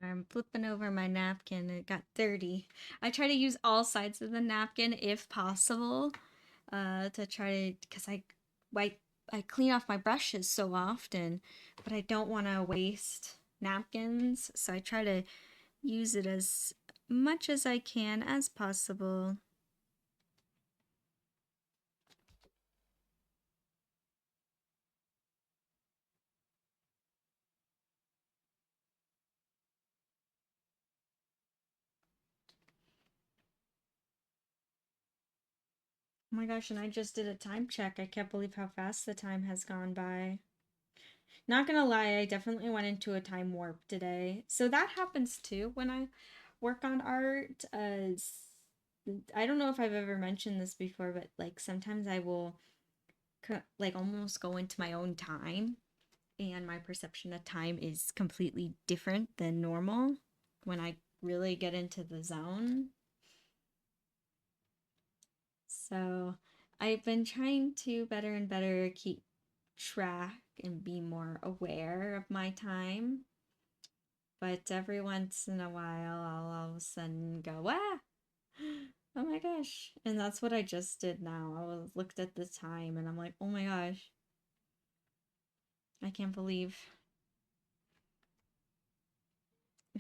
I'm flipping over my napkin. It got dirty. I try to use all sides of the napkin if possible, to try to, because wipe, I clean off my brushes so often, but I don't want to waste napkins, so I try to use it as much as I can as possible. Oh my gosh, and I just did a time check. I can't believe how fast the time has gone by. Not gonna lie, I definitely went into a time warp today. So that happens too when I work on art. I don't know if I've ever mentioned this before, but like sometimes I will like almost go into my own time, and my perception of time is completely different than normal when I really get into the zone. So I've been trying to better and better keep track and be more aware of my time. But every once in a while, I'll all of a sudden go, ah, oh my gosh. And that's what I just did now. Looked at the time and I'm like, oh my gosh, I can't believe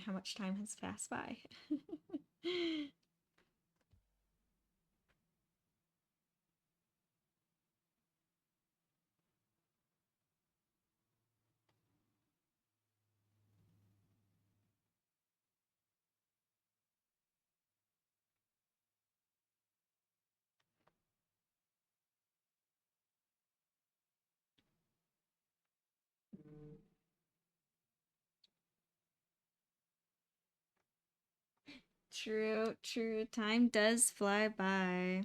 how much time has passed by. True, true. Time does fly by.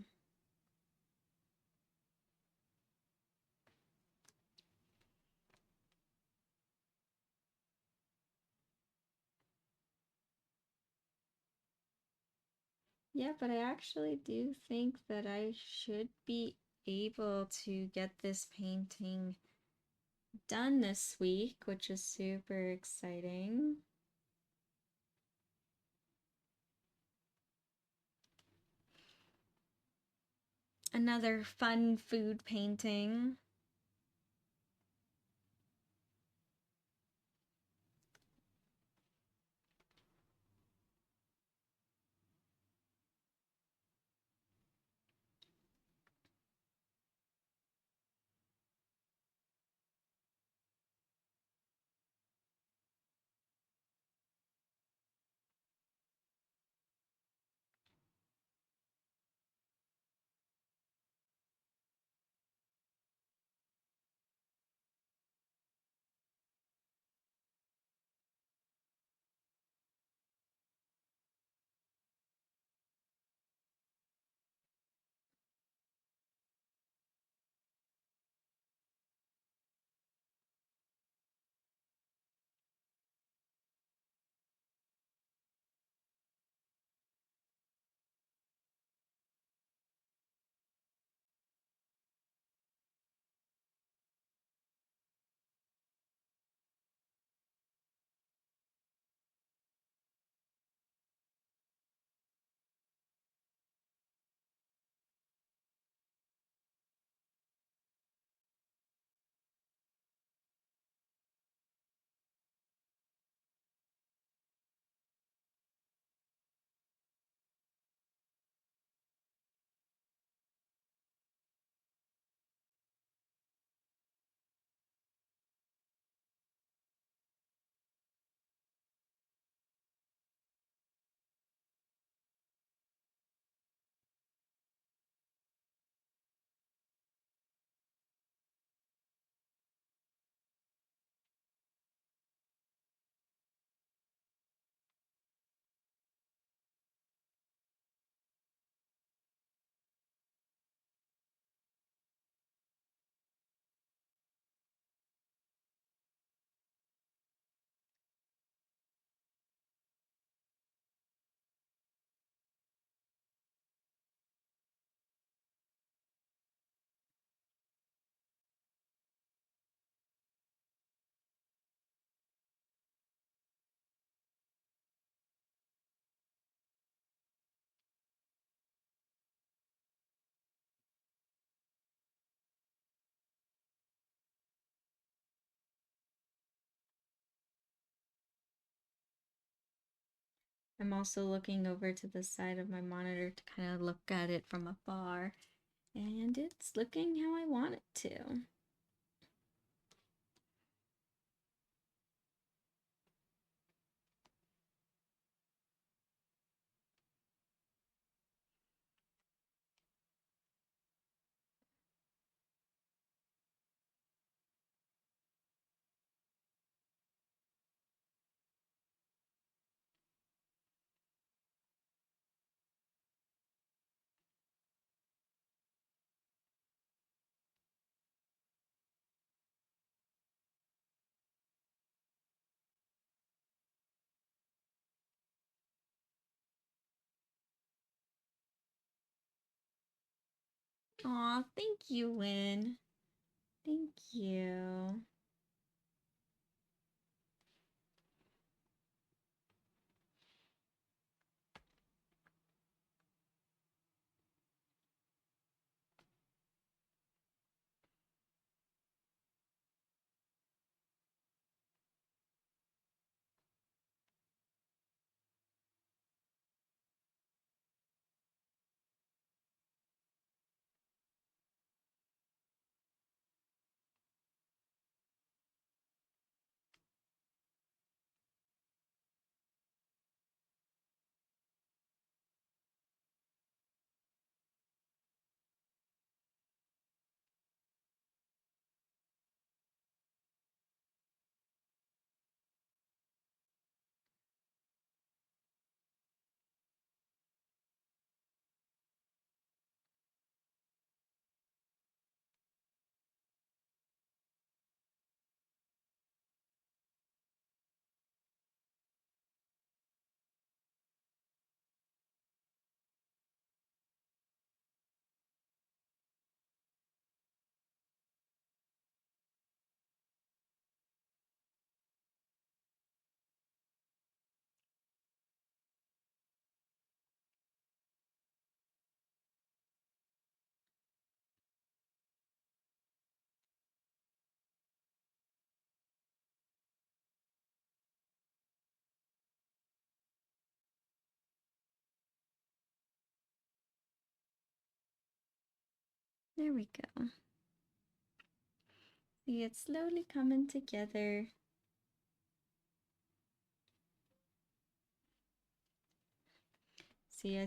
Yeah, but I actually do think that I should be able to get this painting done this week, which is super exciting. Another fun food painting. I'm also looking over to the side of my monitor to kind of look at it from afar, and it's looking how I want it to. Aw, thank you, Win. Thank you. There we go. See, it's slowly coming together. See,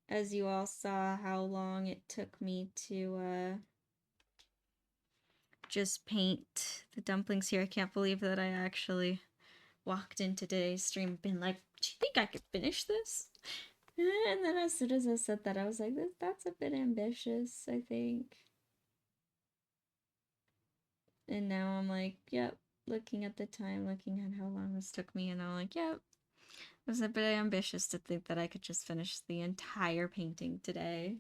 as you all saw how long it took me to just paint the dumplings here. I can't believe that I actually walked in today's stream and been like, do you think I could finish this? And then as soon as I said that, I was like, that's a bit ambitious, I think. And now I'm like, yep, looking at the time, looking at how long this took me, and I'm like, yep, it was a bit ambitious to think that I could just finish the entire painting today.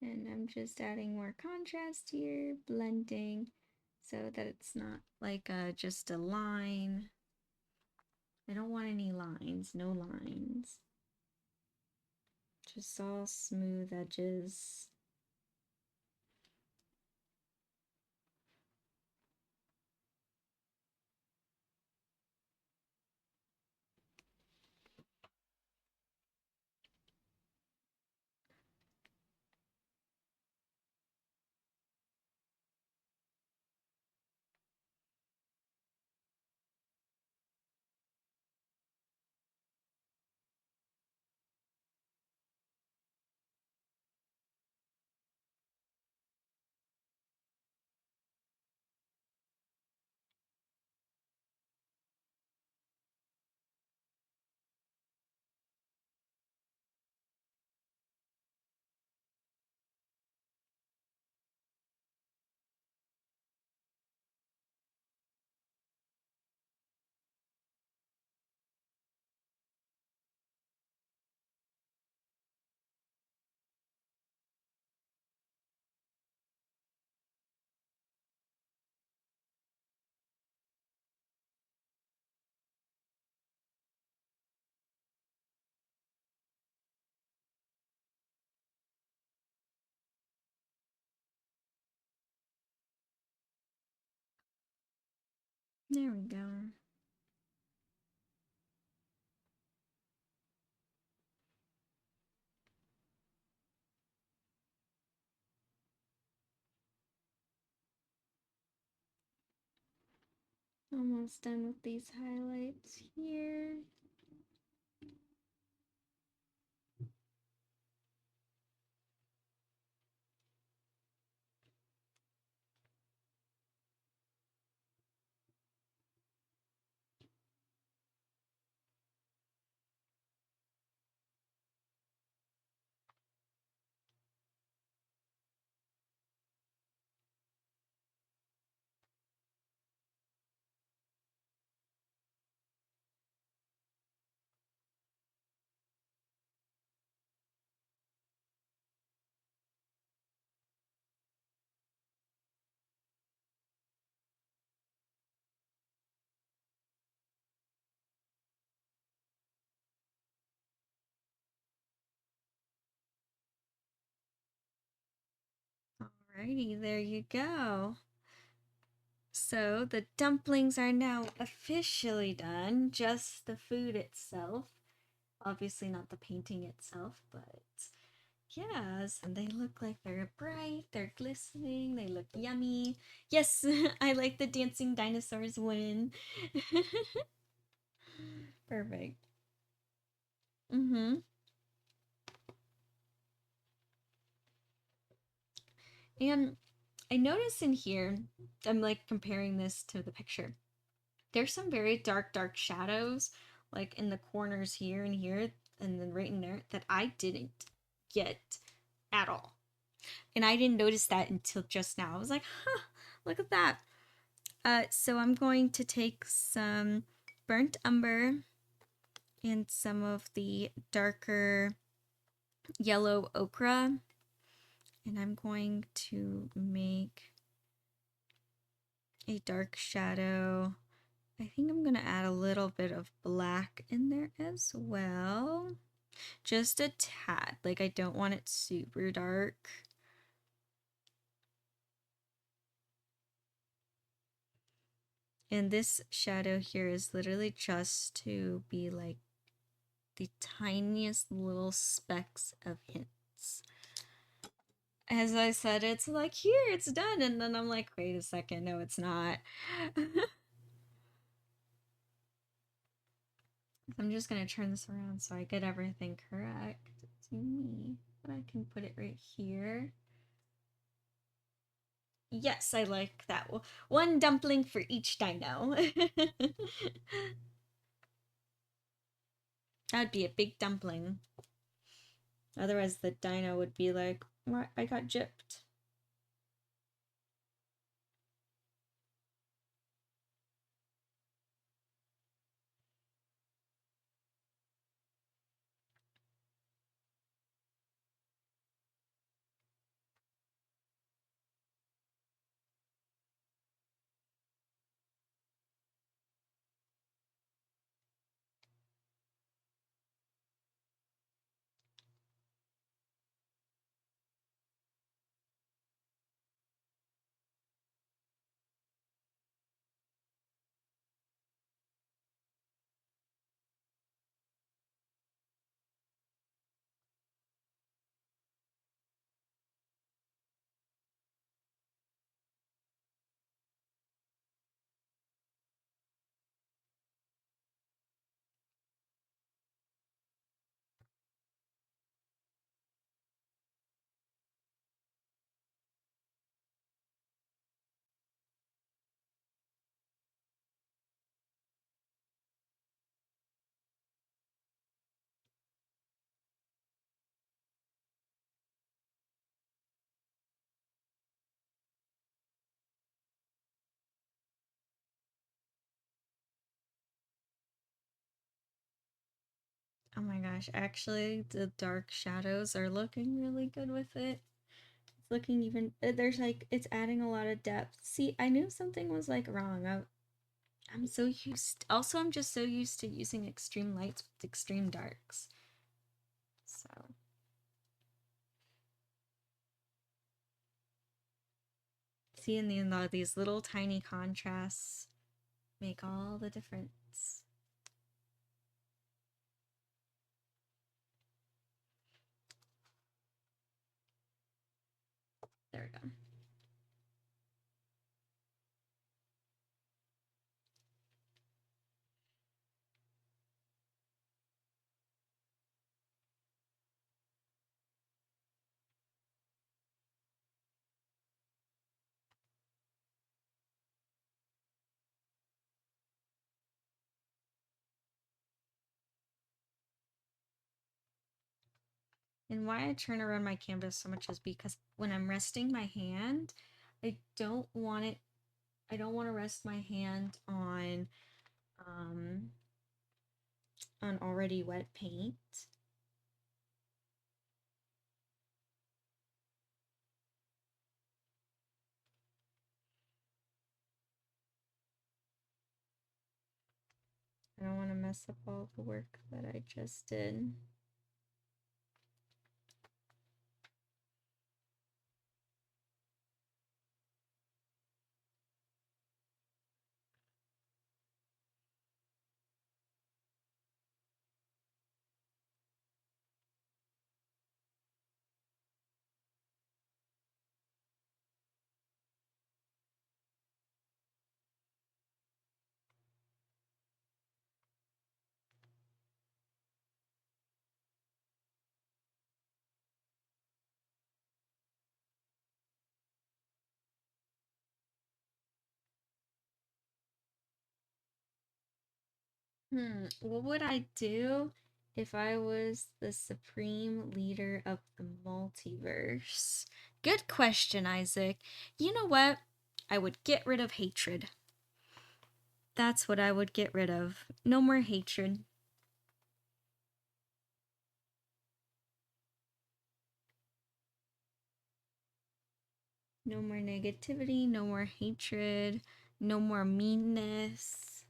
And I'm just adding more contrast here, blending, so that it's not like just a line. I don't want any lines, no lines. Just all smooth edges. There we go. Almost done with these highlights here. Alrighty, there you go. So the dumplings are now officially done, just the food itself. Obviously not the painting itself, but yes, and they look like they're bright, they're glistening, they look yummy. Yes, I like the dancing dinosaurs win. Perfect. Mm-hmm. And I notice in here, I'm like comparing this to the picture. There's some very dark shadows, like in the corners here and here, and then right in there, that I didn't get at all. And I didn't notice that until just now. I was like, huh, look at that. So I'm going to take some burnt umber and some of the darker yellow ochre, and I'm going to make a dark shadow. I think I'm gonna add a little bit of black in there as well. Just a tad. Like, I don't want it super dark. And this shadow here is literally just to be like the tiniest little specks of hints. As I said, it's like, here, it's done. And then I'm like, wait a second, no, it's not. I'm just gonna turn this around so I get everything correct to me. But I can put it right here. Yes, I like that. One dumpling for each dino. That'd be a big dumpling. Otherwise, the dino would be like, what? I got gypped. Oh my gosh, actually, the dark shadows are looking really good with it. It's looking even, there's like, it's adding a lot of depth. See, I knew something was like wrong. I'm so used, also, I'm just so used to using extreme lights with extreme darks. So. See, in the these little tiny contrasts. make all the difference. There we go. And why I turn around my canvas so much is because when I'm resting my hand, I don't want to rest my hand on already wet paint. I don't want to mess up all the work that I just did. What would I do if I was the supreme leader of the multiverse? Good question, Isaac. You know what? I would get rid of hatred. That's what I would get rid of. No more hatred. No more negativity, no more hatred, no more meanness.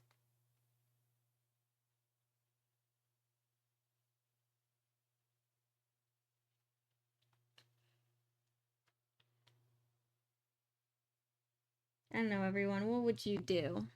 I don't know, everyone. What would you do?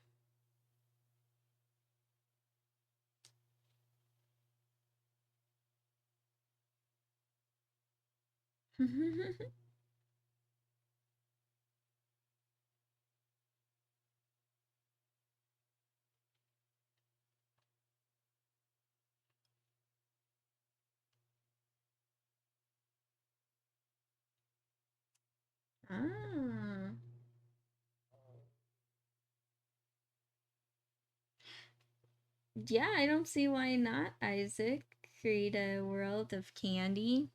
Ah. Yeah, I don't see why not, Isaac. Create a world of candy.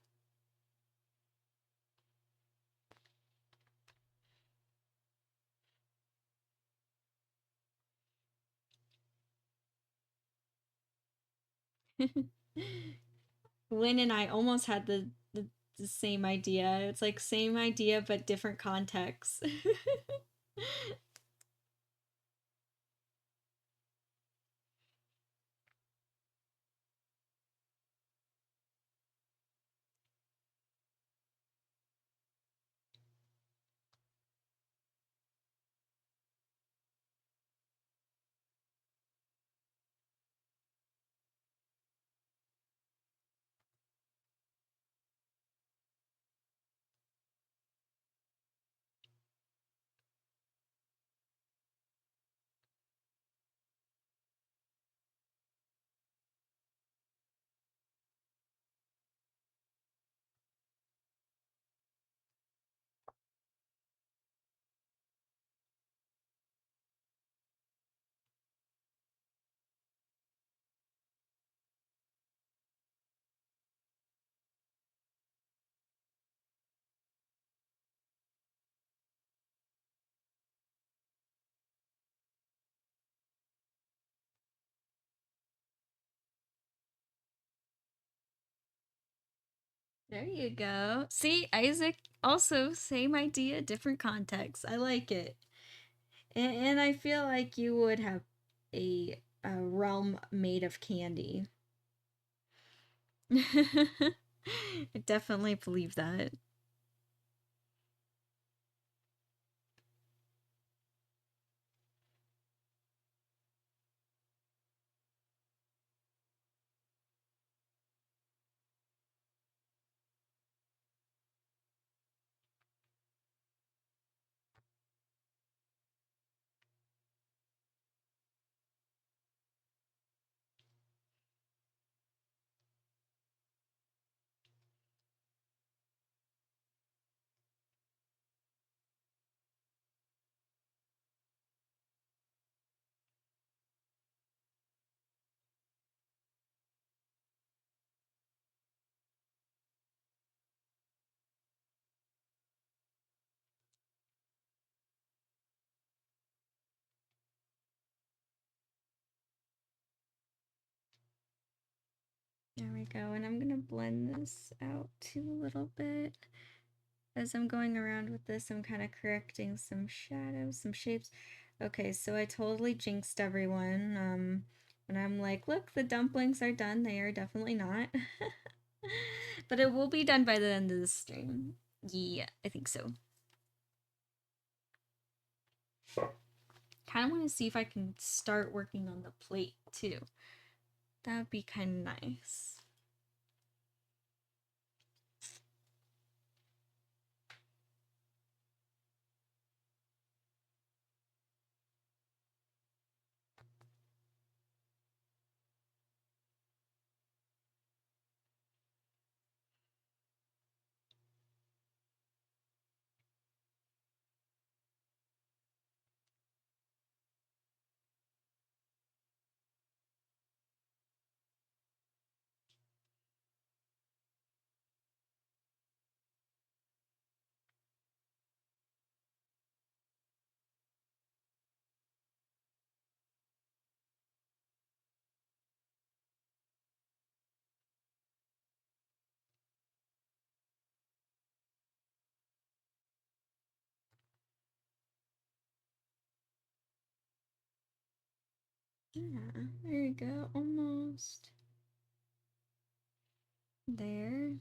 Win and I almost had the same idea. It's like same idea but different context. There you go. See, Isaac, also same idea, different context. I like it. And I feel like you would have a realm made of candy. I definitely believe that. There we go, and I'm gonna blend this out too a little bit. As I'm going around with this, I'm kind of correcting some shadows, some shapes. Okay, so I totally jinxed everyone. When I'm like, look, the dumplings are done. They are definitely not. But it will be done by the end of the stream. Yeah, I think so. Kind of want to see if I can start working on the plate too. That would be kind of nice. Yeah, there you go, almost. There.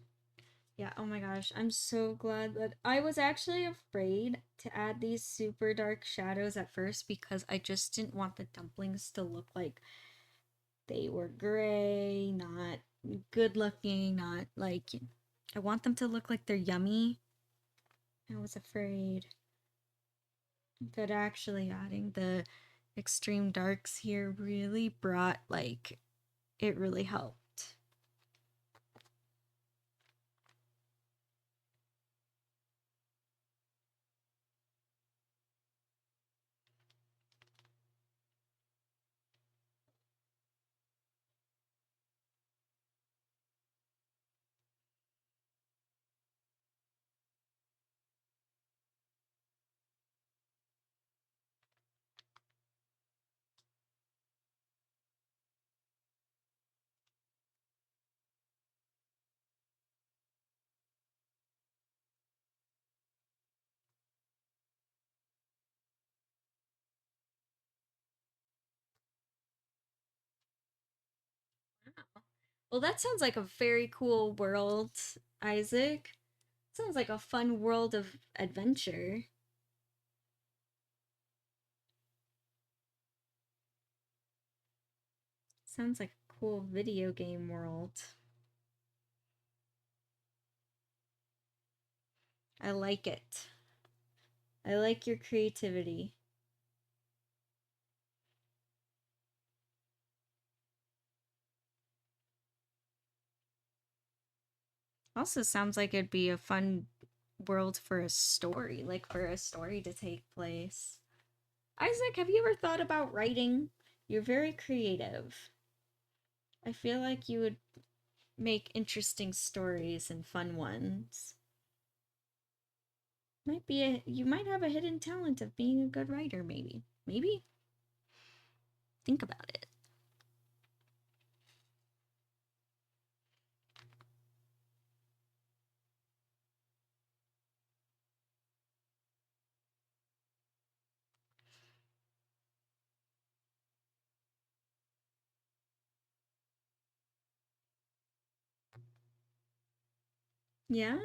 Yeah, oh my gosh, I'm so glad that I was actually afraid to add these super dark shadows at first because I just didn't want the dumplings to look like they were gray, not good looking, not like I want them to look like they're yummy. I was afraid. But actually adding the extreme darks here really brought like it really helped. Well, that sounds like a very cool world, Isaac. Sounds like a fun world of adventure. Sounds like a cool video game world. I like it. I like your creativity. Also sounds like it'd be a fun world for a story, like for a story to take place. Isaac, have you ever thought about writing? You're very creative. I feel like you would make interesting stories and fun ones. You might have a hidden talent of being a good writer, maybe. Maybe? Think about it. Yeah?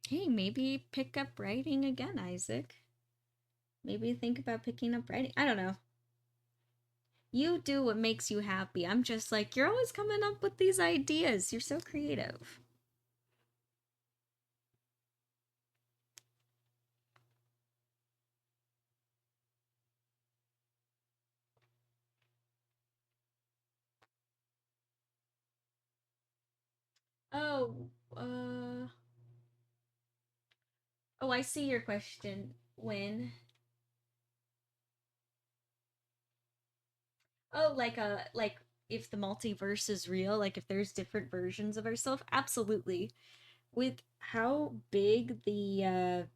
Hey, maybe pick up writing again, Isaac. Maybe think about picking up writing. I don't know. You do what makes you happy. I'm just like, you're always coming up with these ideas. You're so creative. Oh, oh, I see your question. When? Oh, like if the multiverse is real, like if there's different versions of ourselves? Absolutely. with how big the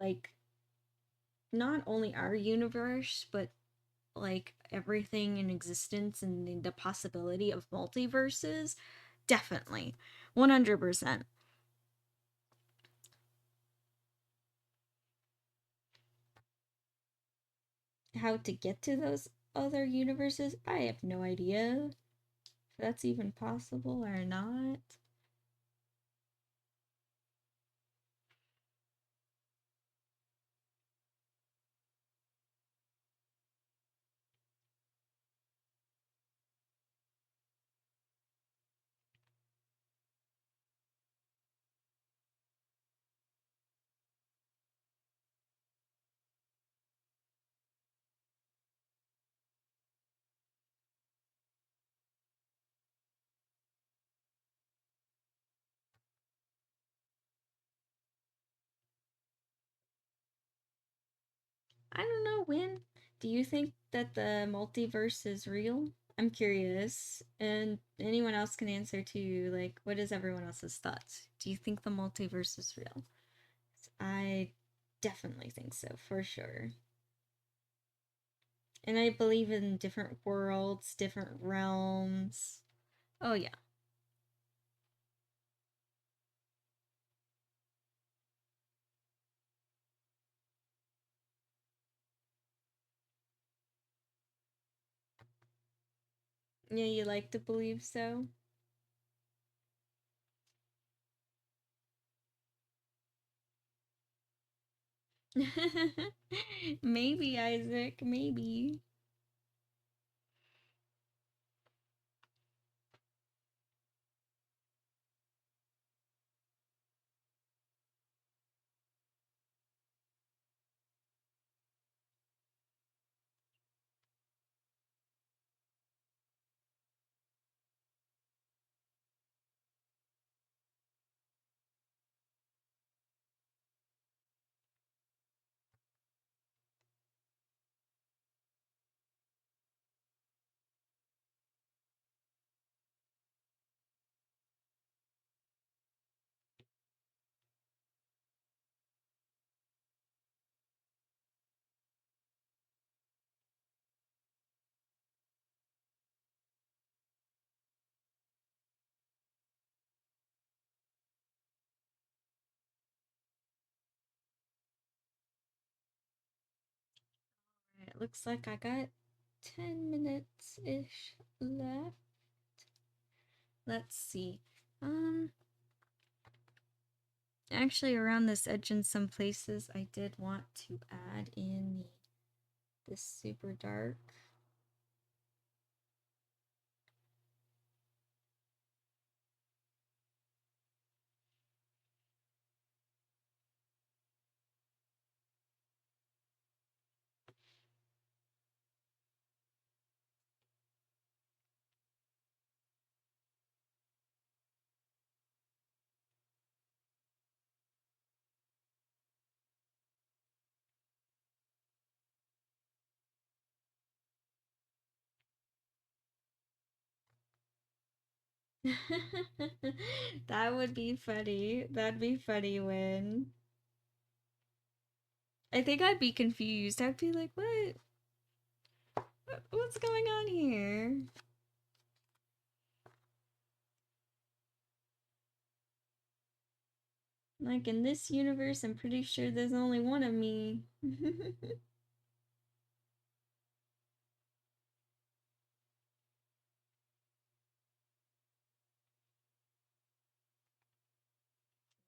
like not only our universe, but like everything in existence and the possibility of multiverses, definitely 100%. How to get to those other universes, I have no idea if that's even possible or not. I don't know, when do you think that the multiverse is real? I'm curious, and anyone else can answer too. Like, what is everyone else's thoughts? Do you think the multiverse is real? I definitely think so, for sure. And I believe in different worlds, different realms. Oh, yeah. Yeah, you like to believe so? Maybe, Isaac, maybe. It looks like I got 10 minutes ish left. Let's see. Um, Actually, around this edge in some places, I did want to add in this super dark. That would be funny. That'd be funny when. I think I'd be confused. I'd be like, what? What's going on here? Like, in this universe, I'm pretty sure there's only one of me.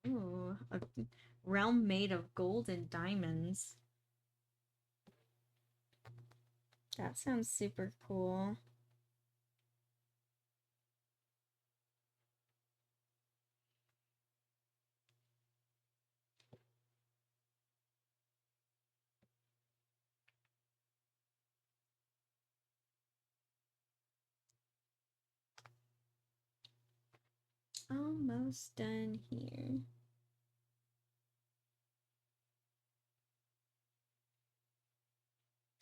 Ooh, a realm made of gold and diamonds. That sounds super cool. Almost done here.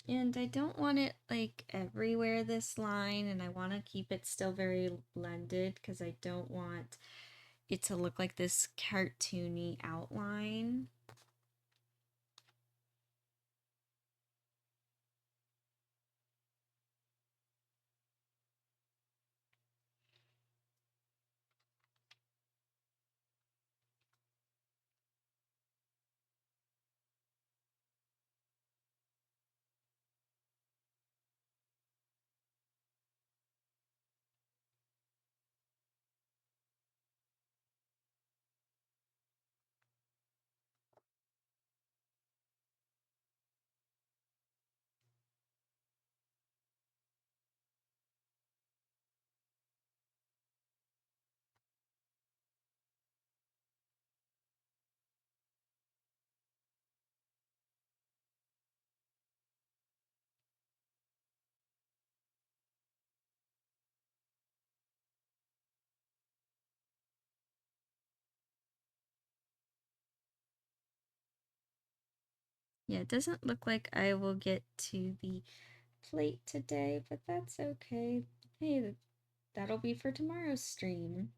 And I don't want it like everywhere this line, and I want to keep it still very blended because I don't want it to look like this cartoony outline. Yeah, it doesn't look like I will get to the plate today, but that's okay. Hey, that'll be for tomorrow's stream.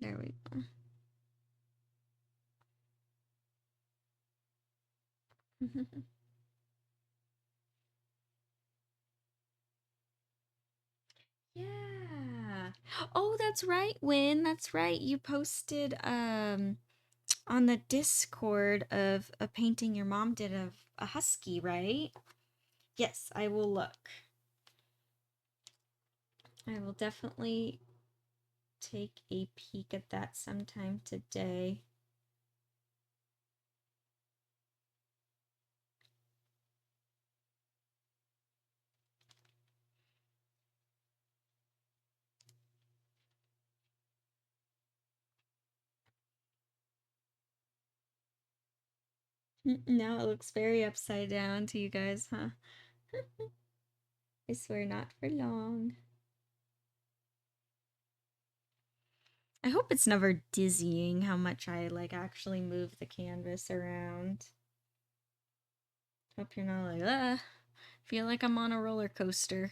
There we go. Yeah. Oh, that's right, Win. That's right. You posted on the Discord of a painting your mom did of a husky, right? Yes, I will look. I will definitely take a peek at that sometime today. Now it looks very upside down to you guys, huh? I swear not for long. I hope it's never dizzying how much I like actually move the canvas around. Hope you're not like, feel like I'm on a roller coaster.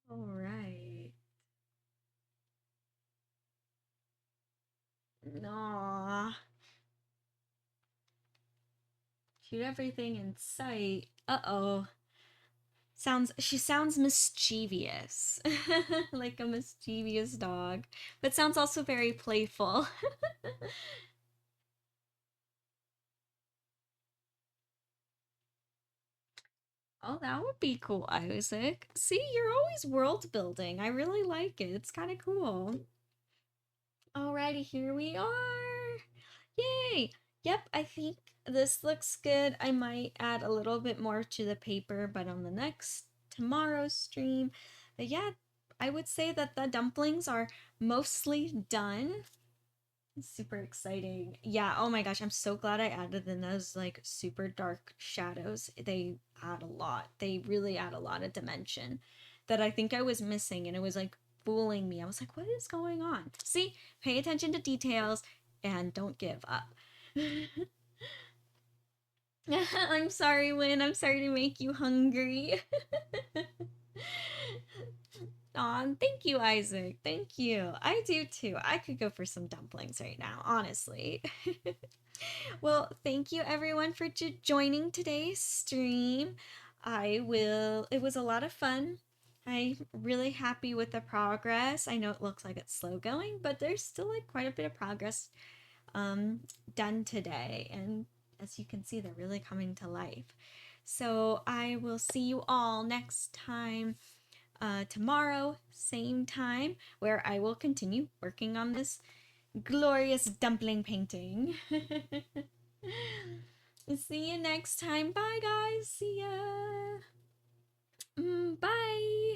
All right. Aww. Shoot everything in sight. Uh-oh. She sounds mischievous. Like a mischievous dog. But sounds also very playful. Oh, that would be cool, Isaac. See, you're always world building. I really like it. It's kind of cool. Alrighty, here we are. Yay! Yep, I think this looks good. I might add a little bit more to the paper, but on the next tomorrow's stream. But yeah, I would say that the dumplings are mostly done. Super exciting. Yeah, oh my gosh, I'm so glad I added in those like super dark shadows. They add a lot. They really add a lot of dimension that I think I was missing, and it was like fooling me. I was like, what is going on? See, pay attention to details and don't give up. I'm sorry, Win. I'm sorry to make you hungry. Aw, thank you, Isaac. Thank you. I do too. I could go for some dumplings right now, honestly. Well, thank you everyone for joining today's stream. It was a lot of fun. I'm really happy with the progress. I know it looks like it's slow going, but there's still like quite a bit of progress um, done today. And as you can see, they're really coming to life. So I will see you all next time, tomorrow, same time, where I will continue working on this glorious dumpling painting. See you next time. Bye, guys. See ya. Bye.